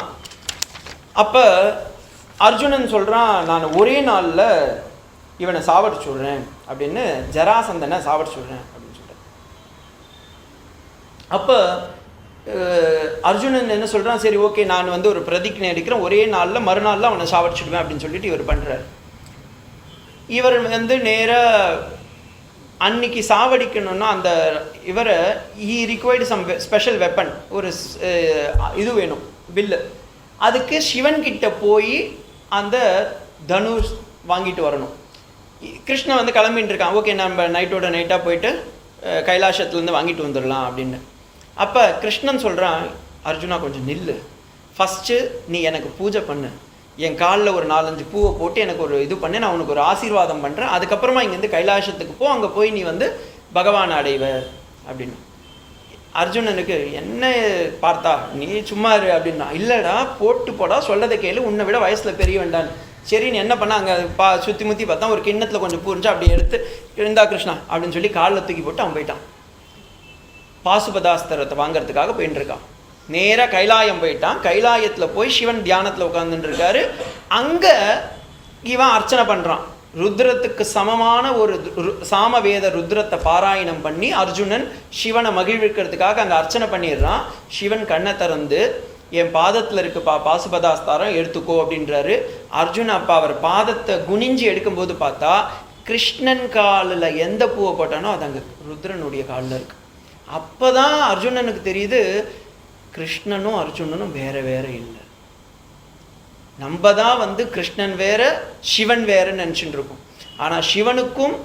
அப்போ அர்ஜுனன் சொல்கிறான், நான் ஒரே நாளில் இவனை சாவடிச்சு விட்றேன் அப்படின்னு, ஜராசந்தனை சாவடிச்சு விட்றேன் அப்படின்னு சொல்கிறேன். அப்போ அர்ஜுனன் என்ன சொல்கிறான், சரி ஓகே நான் வந்து ஒரு பிரதிஜ்ஞை எடுக்கிறேன், ஒரே நாளில் மறுநாளில் அவனை சாவடிச்சுடுவேன் அப்படின்னு சொல்லிட்டு இவர் பண்ணுறார். இவர் வந்து நேராக அன்னைக்கு சாவடிக்கணும்னா அந்த இவரை ரிக்வைர்டு சம் ஸ்பெஷல் வெப்பன், ஒரு இது வேணும், வில்லு. அதுக்கு சிவன் கிட்ட போய் அந்த தனுஷ் வாங்கிட்டு வரணும். கிருஷ்ணன் வந்து கிளம்பின்னு இருக்கான். ஓகே நம்ம நைட்டோட நைட்டாக போயிட்டு கைலாசத்துலேருந்து வாங்கிட்டு வந்துடலாம் அப்படின்னு. அப்போ கிருஷ்ணன் சொல்கிறான், அர்ஜுனா கொஞ்சம் நில்லு, ஃபஸ்ட்டு நீ எனக்கு பூஜை பண்ணு, என் காலில் ஒரு 4-5 பூவை போட்டு எனக்கு ஒரு இது பண்ணி நான் உனக்கு ஒரு ஆசீர்வாதம் பண்ணுறேன், அதுக்கப்புறமா இங்கேருந்து கைலாசத்துக்கு போ, அங்கே போய் நீ வந்து பகவான் அடைவ அப்படின்னு. அர்ஜுனனுக்கு என்ன பார்த்தா நீ சும்மா இரு அப்படின்னா, இல்லைடா போட்டு போடா, சொல்லதை கேளு, உன்னை விட வயசில் பெரிய வேண்டான்னு. சரின்னு என்ன பண்ண, அங்கே சுற்றி முற்றி பார்த்தா ஒரு கிண்ணத்தில் கொஞ்சம் பூரிஞ்சா அப்படி எடுத்து இருந்தா கிருஷ்ணா அப்படின்னு சொல்லி காலில் தூக்கி போட்டு அவன் போயிட்டான். பாசுபதாஸ்திரத்தை வாங்கிறதுக்காக போயிட்டு இருக்கான். நேராக கைலாயம் போயிட்டான். கைலாயத்தில் போய் சிவன் தியானத்தில் உட்காந்துட்டு இருக்காரு. அங்கே இவன் அர்ச்சனை பண்ணுறான். ருத்ரத்துக்கு சமமான ஒரு சாமவேத ருத்ரத்தை பாராயணம் பண்ணி அர்ஜுனன் சிவனை மகிழ்விக்கிறதுக்காக அங்கே அர்ச்சனை பண்ணிடுறான். சிவன் கண்ணை திறந்து, என் பாதத்தில் இருக்குப்பா பாசுபதாஸ்தாரம் எடுத்துக்கோ அப்படின்றாரு. அர்ஜுன் அப்போ அவர் பாதத்தை குனிஞ்சு எடுக்கும்போது பார்த்தா கிருஷ்ணன் காலில் எந்த பூவை போட்டானோ அது அங்கே ருத்ரனுடைய காலில் இருக்கு. அப்போ தான் அர்ஜுனனுக்கு தெரியுது கிருஷ்ணனும் அர்ஜுனனும் வேற வேற இல்லை. நம்ம தான் வந்து கிருஷ்ணன் வேற சிவன் வேறன்னு நினச்சிட்டு இருக்கோம். ஆனால் சிவனுக்கும்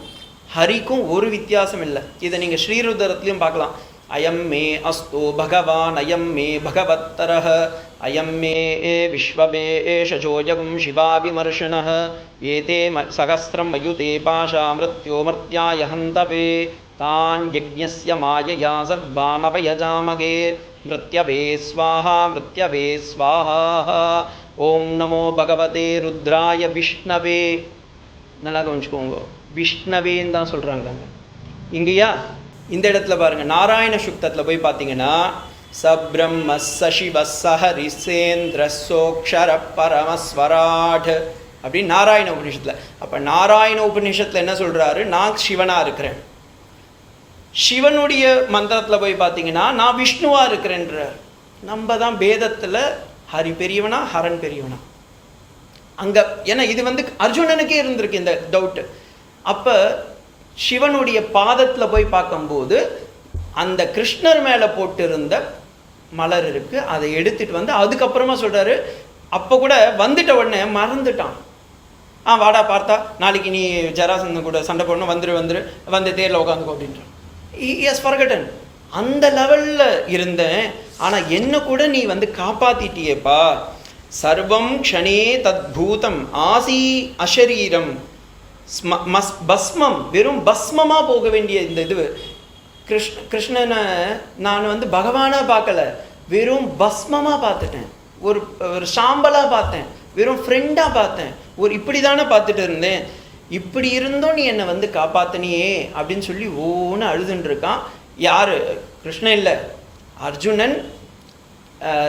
ஹரிக்கும் ஒரு வித்தியாசம் இல்லை. இதை நீங்கள் ஸ்ரீருத்ரத்துலையும் பார்க்கலாம். அயம் மே அஸ்தோ பகவான் அயம் மே பகவத்தரஹ அயம் மே விஸ்வமே ஏஷஜோஜகம் சிவாபிமர்ஷணः ஏதே சகஸ்ரம் மயுதே பாஷா மிருத்யோ மர்த்யாய ஹந்தவே தான் யஜ்ஞஸ்ய மாயயா சர்வானவயஜாமகே மிருத்யவே ஸ்வாஹா மிருத்யவே ஸ்வாஹா ஓம் நமோ பகவதே ருத்ராய விஷ்ணவே. நல்லா கவனிச்சுக்கோங்க, விஷ்ணவேன்னு தான் சொல்கிறாங்க இங்கேயா. இந்த இடத்துல பாருங்க, நாராயண சுக்தத்தில் போய் பார்த்தீங்கன்னா சப்ரம்ம சசிவ சஹரிசேந்திர சோக்ஷர பரமஸ்வராட் அப்படின்னு நாராயண உபநிஷத்தில். அப்போ நாராயண உபநிஷத்தில் என்ன சொல்கிறாரு? நான் சிவனாக இருக்கிறேன். சிவனுடைய மந்திரத்தில் போய் பார்த்தீங்கன்னா நான் விஷ்ணுவாக இருக்கிறேன்றார். நம்ம தான் பேதத்தில் ஹரி பெரியவனா ஹரன் பெரியவனா அங்கே. ஏன்னா இது வந்து அர்ஜுனனுக்கே இருந்திருக்கு இந்த டவுட்டு. அப்போ சிவனுடைய பாதத்தில் போய் பார்க்கும்போது அந்த கிருஷ்ணர் மேலே போட்டிருந்த மலர் இருக்கு, அதை எடுத்துட்டு வந்து அதுக்கப்புறமா சொல்றாரு. அப்போ கூட வந்துட்ட உடனே மறந்துட்டான். வாடா பார்த்தா நாளைக்கு நீ ஜராசந்தன் கூட சண்டை போடணும், வந்துரு வந்து தேரில் உட்காந்துக்கோ அப்படின்றான். Yes forgotten. அந்த லெவலில் இருந்தேன், ஆனால் என்ன கூட நீ வந்து காப்பாத்திட்டியேப்பா. சர்வம் க்ஷணே தத்பூதம் ஆசி அஷரீரம் பஸ்மம், வெறும் பஸ்மமாக போக வேண்டிய இந்த இது கிருஷ்ணனை நான் வந்து பகவானாக பார்க்கல, வெறும் பஸ்மமாக பார்த்துட்டேன், ஒரு சாம்பலாக பார்த்தேன், வெறும் ஃப்ரெண்டாக பார்த்தேன், ஒரு இப்படி தானே பார்த்துட்டு இருந்தேன். இப்படி இருந்தும் நீ என்னை வந்து காப்பாத்தினியே அப்படின்னு சொல்லி ஓன்னு அழுதுன்னு இருக்கான். யார்? கிருஷ்ணன் இல்லை, அர்ஜுனன்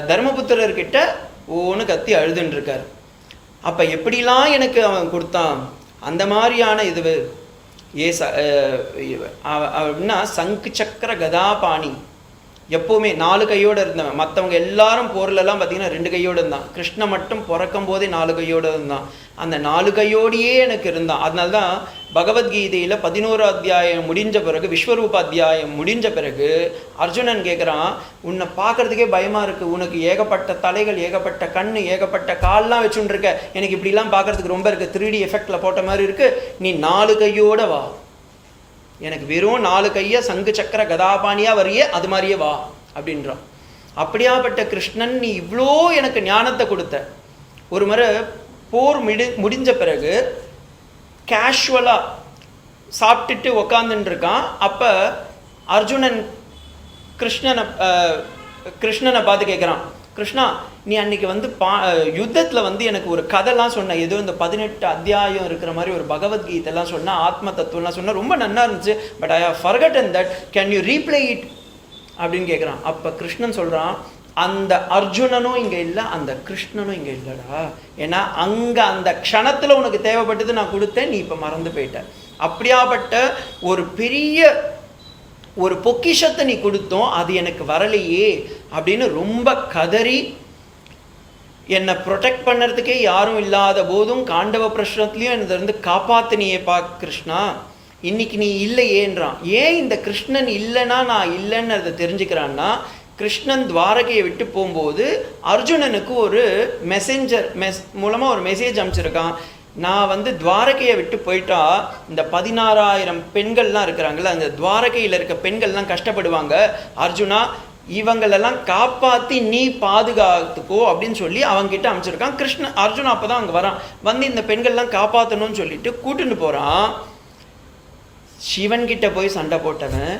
தர்மபுத்திரர்கிட்ட ஓன்னு கத்தி அழுதுன்னு இருக்கார். அப்போ எப்படிலாம் எனக்கு அவன் கொடுத்தான் அந்த மாதிரியான இது அப்படின்னா சங்கு சக்கர கதாபாணி எப்போவுமே 4 கையோடு இருந்தவன். மற்றவங்க எல்லாரும் போர்லெல்லாம் பார்த்தீங்கன்னா 2 கையோடு இருந்தான். கிருஷ்ணன் மட்டும் பிறக்கும் போதே 4 கையோடு இருந்தான். அந்த 4 கையோடையே எனக்கு இருந்தான். அதனால தான் பகவத்கீதையில் 11 அத்தியாயம் முடிஞ்ச பிறகு, விஸ்வரூப அத்தியாயம் முடிஞ்ச பிறகு அர்ஜுனன் கேட்குறான், உன்னை பார்க்கறதுக்கே பயமாக இருக்குது, உனக்கு ஏகப்பட்ட தலைகள், ஏகப்பட்ட கண், ஏகப்பட்ட கால்லாம் வச்சுன்னு இருக்க, எனக்கு இப்படிலாம் பார்க்கறதுக்கு ரொம்ப இருக்குது, 3D எஃபெக்டில் போட்ட மாதிரி இருக்குது, நீ 4 கையோட வா, எனக்கு வெறும் 4 கையை சங்கு சக்கர கதாபாணியாக வரையே அது மாதிரியே வா அப்படின்றான். அப்படியாப்பட்ட கிருஷ்ணன் நீ இவ்வளோ எனக்கு ஞானத்தை கொடுத்த. ஒரு முறை போர் முடிஞ்ச பிறகு கேஷுவலாக சாப்பிட்டுட்டு உக்காந்துட்டு இருக்கான். அப்போ அர்ஜுனன் கிருஷ்ணனை பார்த்து கேட்குறான், கிருஷ்ணா நீ அன்னைக்கு வந்து யுத்தத்தில் வந்து எனக்கு ஒரு கதைலாம் சொன்ன, ஏதோ இந்த 18 அத்தியாயம் இருக்கிற மாதிரி ஒரு பகவத்கீதைலாம் சொன்ன, ஆத்ம தத்துவம்லாம் சொன்ன, ரொம்ப நல்லா இருந்துச்சு, but I have forgotten that, can you replay it அப்படின்னு கேட்குறான். அப்போ கிருஷ்ணன் சொல்கிறான், அந்த அர்ஜுனனும் இங்கே இல்லை, அந்த கிருஷ்ணனும் இங்கே இல்லைடா, ஏன்னா அங்கே அந்த க்ஷணத்தில் உனக்கு தேவைப்பட்டது நான் கொடுத்தேன், நீ இப்போ மறந்து போயிட்ட. அப்படியாப்பட்ட ஒரு பெரிய ஒரு பொக்கிஷத்தை நீ கொடுத்தோம், அது எனக்கு வரலையே அப்படின்னு ரொம்ப கதறி, என்னை ப்ரொடெக்ட் பண்ணுறதுக்கே யாரும் இல்லாத போதும் காண்டவ பிரஷ்னத்துலேயும் என்னை இருந்து காப்பாத்தினியேப்பா கிருஷ்ணா, இன்னைக்கு நீ இல்லையேன்றான். ஏன் இந்த கிருஷ்ணன் இல்லைன்னா நான் இல்லைன்னு அதை தெரிஞ்சுக்கிறான்னா, கிருஷ்ணன் துவாரகையை விட்டு போகும்போது அர்ஜுனனுக்கு ஒரு மெசேஞ்சர் மூலமாக ஒரு மெசேஜ் அனுப்பிச்சிருக்கான். நான் வந்து துவாரகையை விட்டு போயிட்டா இந்த 16,000 பெண்கள்லாம் இருக்கிறாங்கல்ல, அந்த துவாரகையில் இருக்க பெண்கள்லாம் கஷ்டப்படுவாங்க, அர்ஜுனா இவங்களெல்லாம் காப்பாற்றி நீ பாதுகாத்துக்கோ அப்படின்னு சொல்லி அவங்ககிட்ட அமைச்சிருக்கான். அர்ஜுனா அப்போ தான் அங்கே வரான், வந்து இந்த பெண்கள்லாம் காப்பாற்றணும்னு சொல்லிட்டு கூட்டுன்னு போகிறான். சிவன்கிட்ட போய் சண்டை போட்டவன்,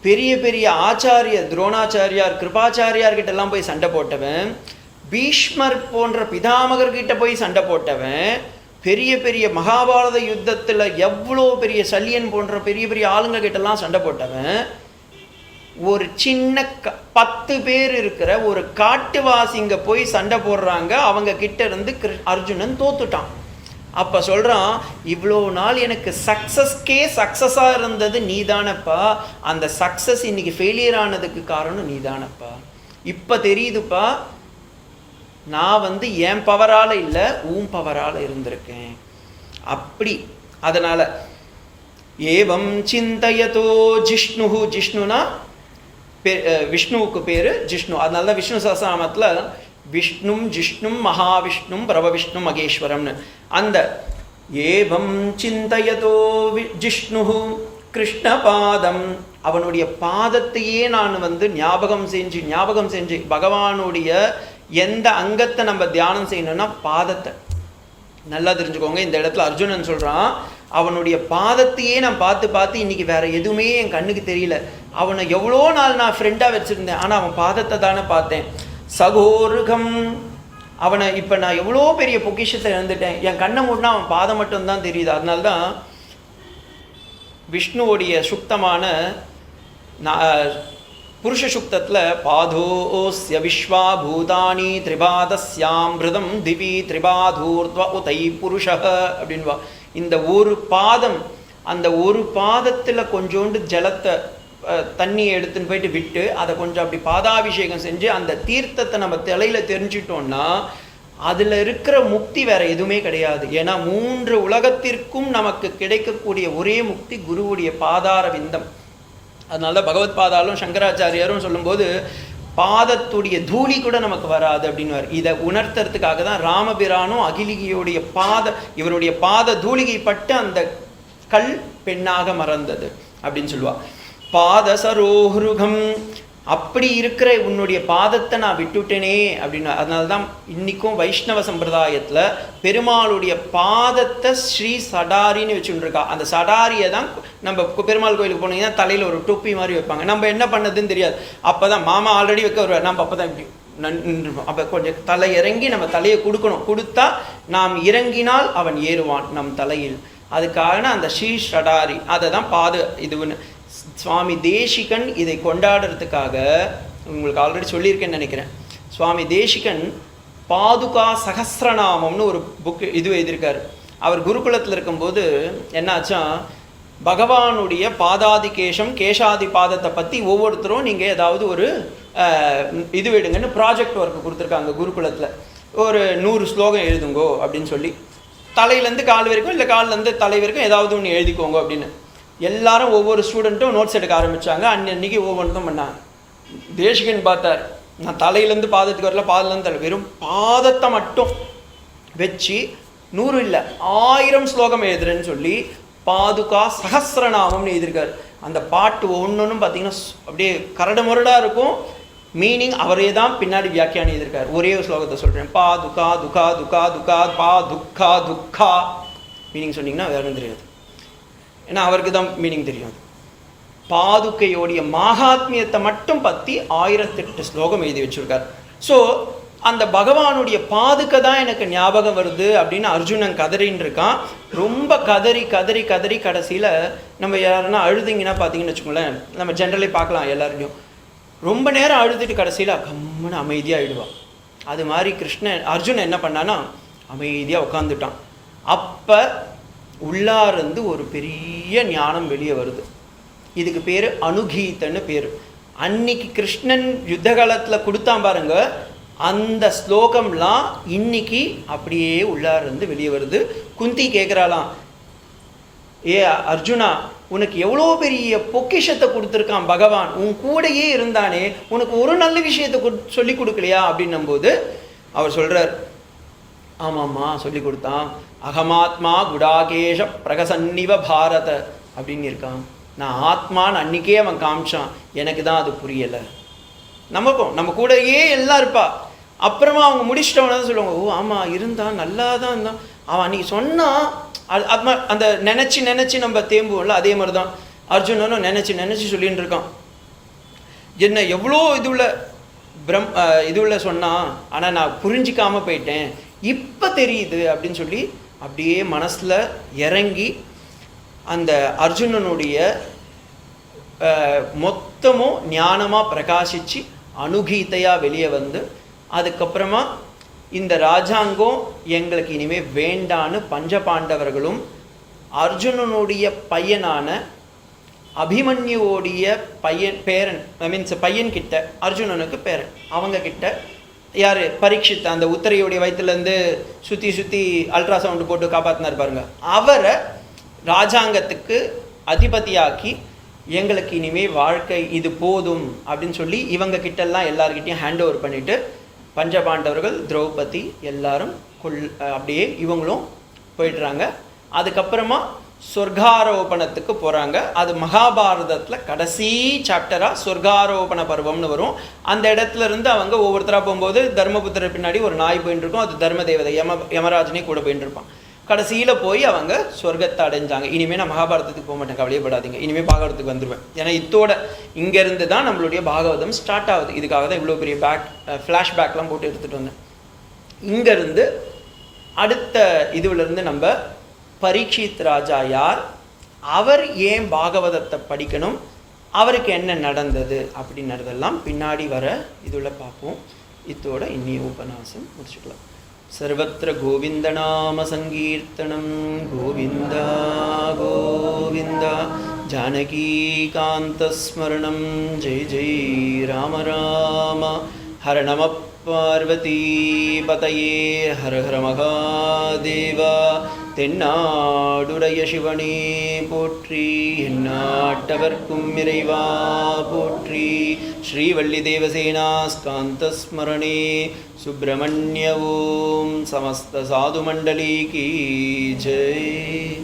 பெரிய பெரிய ஆச்சாரியர், துரோணாச்சாரியார், கிருபாச்சாரியார்கிட்ட எல்லாம் போய் சண்டை போட்டவன், பீஷ்மர் போன்ற பிதாமகர்கிட்ட போய் சண்டை போட்டவன், பெரிய பெரிய மகாபாரத யுத்தத்தில் எவ்வளோ பெரிய சல்லியன் போன்ற பெரிய பெரிய ஆளுங்க கிட்டலாம் சண்டை போட்டவன், ஒரு சின்ன 10 பேர் இருக்கிற ஒரு காட்டுவாசிங்க போய் சண்டை போடுறாங்க, அவங்க கிட்ட இருந்து அர்ஜுனன் தோத்துட்டான். அப்போ சொல்கிறான், இவ்வளோ நாள் எனக்கு சக்ஸஸாக இருந்தது நீதானப்பா, அந்த சக்ஸஸ் இன்னைக்கு ஃபெயிலியர் ஆனதுக்கு காரணம் நீதானப்பா, இப்போ தெரியுதுப்பா, நான் வந்து என் பவரால் இல்லை உன் பவரால் இருந்திருக்கேன். அப்படி அதனால் ஏவம் சிந்தயதோ ஜிஷ்ணு, ஜிஷ்ணுனா விஷ்ணுவுக்கு பேர் ஜிஷ்ணு. அதனால தான் விஷ்ணு சஹஸ்ரநாமத்தில் விஷ்ணும் ஜிஷ்ணும் மகாவிஷ்ணும் பிரபவிஷ்ணு மகேஸ்வரம்னு. அந்த ஏவம் சிந்தயதோ ஜிஷ்ணு கிருஷ்ணபாதம், அவனுடைய பாதத்தையே நான் ஞாபகம் செஞ்சு பகவானுடைய எந்த அங்கத்தை நம்ம தியானம் செய்யணும்னா பாதத்தை. நல்லா தெரிஞ்சுக்கோங்க, இந்த இடத்துல அர்ஜுனன் சொல்றான், அவனுடைய பாதத்தையே நான் பார்த்து இன்னைக்கு வேற எதுவுமே என் கண்ணுக்கு தெரியல. அவனை எவ்வளோ நாள் நான் ஃப்ரெண்டாக வச்சிருந்தேன், ஆனால் அவன் பாதத்தை தானே பார்த்தேன். சகோருகம், அவனை இப்போ நான் எவ்வளோ பெரிய பொக்கிஷத்தை இழந்துட்டேன், என் கண்ணை மூடினா அவன் பாதம் மட்டும்தான் தெரியுது. அதனால்தான் விஷ்ணுவோடைய சுக்தமான புருஷ சுக்தத்தில் பாதோஸ்ய விஸ்வா பூதானி திரிபாதஸ்யாமிருதம் திவி திரிபாதூர்த்வ உதை புருஷ அப்படின்வா. இந்த ஒரு பாதம், அந்த ஒரு பாதத்தில் கொஞ்சோண்டு ஜலத்தை தண்ணியை எடுத்துன்னு போயிட்டு விட்டு அதை கொஞ்சம் அப்படி பாதாபிஷேகம் செஞ்சு அந்த தீர்த்தத்தை நம்ம தலையில் தெரிஞ்சிட்டோம்னா அதில் இருக்கிற முக்தி வேற எதுவுமே கிடையாது. ஏன்னா 3 உலகத்திற்கும் நமக்கு கிடைக்கக்கூடிய ஒரே முக்தி குருவுடைய பாதார விந்தம். அதனால பகவத் பாதாலும் சங்கராச்சாரியாரும் சொல்லும்போது பாதத்துடைய தூளி கூட நமக்கு வராது அப்படின்னு. இதை உணர்த்துறதுக்காக தான் ராமபிரானும் அகிலிகையுடைய இவருடைய பாத தூளிகை பட்டு அந்த கல் பெண்ணாக மறந்தது அப்படின்னு சொல்லுவா. பாத சரோஹருகம், அப்படி இருக்கிற உன்னுடைய பாதத்தை நான் விட்டுட்டேனே அப்படின்னு. அதனால்தான் இன்னைக்கும் வைஷ்ணவ சம்பிரதாயத்தில் பெருமாளுடைய பாதத்தை ஸ்ரீ சடாரின்னு வச்சுருக்கா. அந்த சடாரியை தான் நம்ம பெருமாள் கோயிலுக்கு போனீங்கன்னா தலையில் ஒரு டொப்பி மாதிரி வைப்பாங்க. நம்ம என்ன பண்ணதுன்னு தெரியாது. அப்போ தான் மாமா ஆல்ரெடி வைக்க வருவார், நம்ம அப்போ தான் இப்படி அப்போ கொஞ்சம் தலை இறங்கி நம்ம தலையை கொடுக்கணும். கொடுத்தா நாம் இறங்கினால் அவன் ஏறுவான் நம் தலையில். அதுக்காக அந்த ஸ்ரீ சடாரி அதை தான் இதுன்னு சுவாமி தேசிகன் இதை கொண்டாடுறதுக்காக உங்களுக்கு ஆல்ரெடி சொல்லியிருக்கேன்னு நினைக்கிறேன். சுவாமி தேசிகன் பாதுகா சகஸ்ரநாமம்னு ஒரு புக் எழுதியிருக்காரு. அவர் குருகுலத்தில் இருக்கும்போது என்னாச்சா, பகவானுடைய பாதாதி கேசாதி பாதத்தை பற்றி ஒவ்வொருத்தரும் நீங்கள் ஏதாவது ஒரு விடுங்கன்னு ப்ராஜெக்ட் ஒர்க்கு கொடுத்துருக்காங்க குருகுலத்தில். ஒரு 100 ஸ்லோகம் எழுதுங்கோ அப்படின்னு சொல்லி, தலையிலேருந்து கால் வரைக்கும் இல்லை கால்லேருந்து தலை வரைக்கும் ஏதாவது ஒன்று எழுதிக்கோங்க அப்படின்னு. எல்லாரும் ஒவ்வொரு ஸ்டூடெண்ட்டும் நோட்ஸ் எடுக்க ஆரம்பித்தாங்க. அன்னைக்கு ஒவ்வொன்றும் பண்ணாங்க. தேசிகன் பார்த்தார், நான் தலையிலேருந்து பாதத்துக்கு வரல, பாதத்துலேருந்து தலை, வெறும் பாதத்தை மட்டும் வச்சு 100 இல்லை 1000 ஸ்லோகம் எழுதுறேன்னு சொல்லி பாதுகா சகஸ்ரநாமம்னு எழுதியிருக்காரு. அந்த பாட்டு ஒவ்வொன்றும் பார்த்தீங்கன்னா அப்படியே கரடு முரடாக இருக்கும். மீனிங் அவரே தான் பின்னாடி வியாக்கியானம் எழுதியிருக்காரு. ஒரே ஒரு ஸ்லோகத்தை சொல்கிறேன், பா துக்கா துக்கா துக்கா துக்கா பா துக்கா துக்கா. மீனிங் சொன்னீங்கன்னா வேறு தெரியாது, ஏன்னா அவருக்கு தான் மீனிங் தெரியும். பாதுகையோடைய மகாத்மியத்தை மட்டும் பற்றி 1008 ஸ்லோகம் எழுதி வச்சிருக்கார். ஸோ அந்த பகவானுடைய பாதுகை தான் எனக்கு ஞாபகம் வருது அப்படின்னு அர்ஜுனன் கதறின்னு இருக்கான். ரொம்ப கதறி கதறி கதறி கடைசியில் நம்ம யாருன்னா அழுதிங்கன்னா பார்த்தீங்கன்னு வச்சுக்கோங்களேன், நம்ம ஜென்ரலி பார்க்கலாம் எல்லாருக்கும் ரொம்ப நேரம் அழுதுட்டு கடைசியில் கம்முன்னு அமைதியாக ஆகிடுவான். அது மாதிரி அர்ஜுனன் என்ன பண்ணான்னா அமைதியாக உட்காந்துட்டான். அப்போ உள்ளார்ந்து ஒரு பெரிய ஞானம் வெளியே வருது. இதுக்கு பேர் அனுகீதன்னு பேர். அன்னைக்கு கிருஷ்ணன் யுத்த காலத்தில் கொடுத்தான் பாருங்க, அந்த ஸ்லோகம்லாம் இன்னைக்கு அப்படியே உள்ளார்ந்து வெளியே வருது. குந்தி கேட்குறாளாம், ஏ அர்ஜுனா, உனக்கு எவ்வளோ பெரிய பொக்கிஷத்தை கொடுத்துருக்கான் பகவான், உன் கூடையே இருந்தானே, உனக்கு ஒரு நல்ல விஷயத்தை சொல்லி கொடுக்கலையா அப்படின்னும் போது அவர் சொல்கிறார், ஆமாம்மா சொல்லி கொடுத்தான், அகமாத்மா குடாகேஷ பிரகசன்னிவ பாரத அப்படின்னு இருக்கான். நான் ஆத்மான்னு அன்றைக்கே அவன் காமிச்சான், எனக்கு தான் அது புரியலை. நம்ம கூடயே எல்லாம் இருப்பா. அப்புறமா அவங்க முடிச்சிட்டவன தான் சொல்லுவாங்க, ஓ ஆமாம் இருந்தான், நல்லா தான் இருந்தான், அவன் அன்றைக்கி சொன்னான். அந்த நினச்சி நம்ம தேம்புவோம்ல, அதே மாதிரி தான் அர்ஜுனனும் நினச்சி சொல்லின்னு இருக்கான். என்ன எவ்வளோ இதுள்ள சொன்னான், ஆனால் நான் புரிஞ்சிக்காமல் போயிட்டேன், இப்போ தெரியுது அப்படின்னு சொல்லி அப்படியே மனசில் இறங்கி அந்த அர்ஜுனனுடைய மொத்தமும் ஞானமாக பிரகாசித்து அனுகீதையாக வெளியே வந்து, அதுக்கப்புறமா இந்த ராஜாங்கம் எங்களுக்கு இனிமேல் வேண்டான்னு பஞ்சபாண்டவர்களும் அர்ஜுனனுடைய பையனான அபிமன்யுவோடைய பேரன் பையன்கிட்ட, அர்ஜுனனுக்கு பேரன், அவங்க கிட்ட யார் பரீட்சித், அந்த உத்தரையுடைய வயிற்றுலேருந்து சுற்றி அல்ட்ராசவுண்டு போட்டு காப்பாற்றினார் பாருங்க, அவரை ராஜாங்கத்துக்கு அதிபதியாக்கி எங்களுக்கு இனிமே வாழ்க்கை இது போதும் அப்படின்னு சொல்லி இவங்க கிட்டெல்லாம் எல்லார்கிட்டையும் ஹேண்ட் ஓவர் பண்ணிட்டு பஞ்சபாண்டவர்கள், திரௌபதி எல்லாரும் அப்படியே இவங்களும் போயிடுறாங்க. அதுக்கப்புறமா சொர்க்காரோபணத்துக்கு போகிறாங்க. அது மகாபாரதத்தில் கடைசி சாப்டராக சொர்க்காரோபண பருவம்னு வரும். அந்த இடத்துல இருந்து அவங்க ஒவ்வொருத்தராக போகும்போது தர்மபுத்திரர் பின்னாடி ஒரு நாய் போயின்னு இருக்கும். அது தர்ம தேவதை யமராஜனே கூட போயின்னு இருப்பான். கடைசியில் போய் அவங்க சொர்க்கத்தை அடைஞ்சாங்க. இனிமேல் நான் மகாபாரதத்துக்கு போக மாட்டேன், கவலையப்படாதீங்க, இனிமேல் பாகவதத்துக்கு வந்துடுவேன். ஏன்னா இதோட இங்கேருந்து தான் நம்மளுடைய பாகவதம் ஸ்டார்ட் ஆகுது. இதுக்காக தான் இவ்வளோ பெரிய ஃப்ளாஷ்பேக்லாம் போட்டு எடுத்துகிட்டு வந்தேன். இங்கேருந்து அடுத்த இதுவிலேருந்து நம்ம பரீட்சித் ராஜா யார், அவர் ஏன் பாகவதத்தை படிக்கணும், அவருக்கு என்ன நடந்தது அப்படின்றதெல்லாம் பின்னாடி வர இதில் பார்ப்போம். இதோட இன்னிய உபன்யாசம் முடிச்சுக்கலாம். सर्वत्र गोविन्दनाम संकीर्तनं गोविन्द गोविन्द जानकीकान्तस्मरणं जय जय राम राम हर नमः पार्वतीपतये हर हर महादेव தென்னாடுடைய சிவனே போற்றி, எந்நாட்டவர்க்கும் இறைவா போற்றி. ஸ்ரீவள்ளி தேவசேனா ஸ்காந்த ஸ்மரணே சுப்பிரமணிய ஓம். சமஸ்த சாது மண்டலி கீ ஜெய்.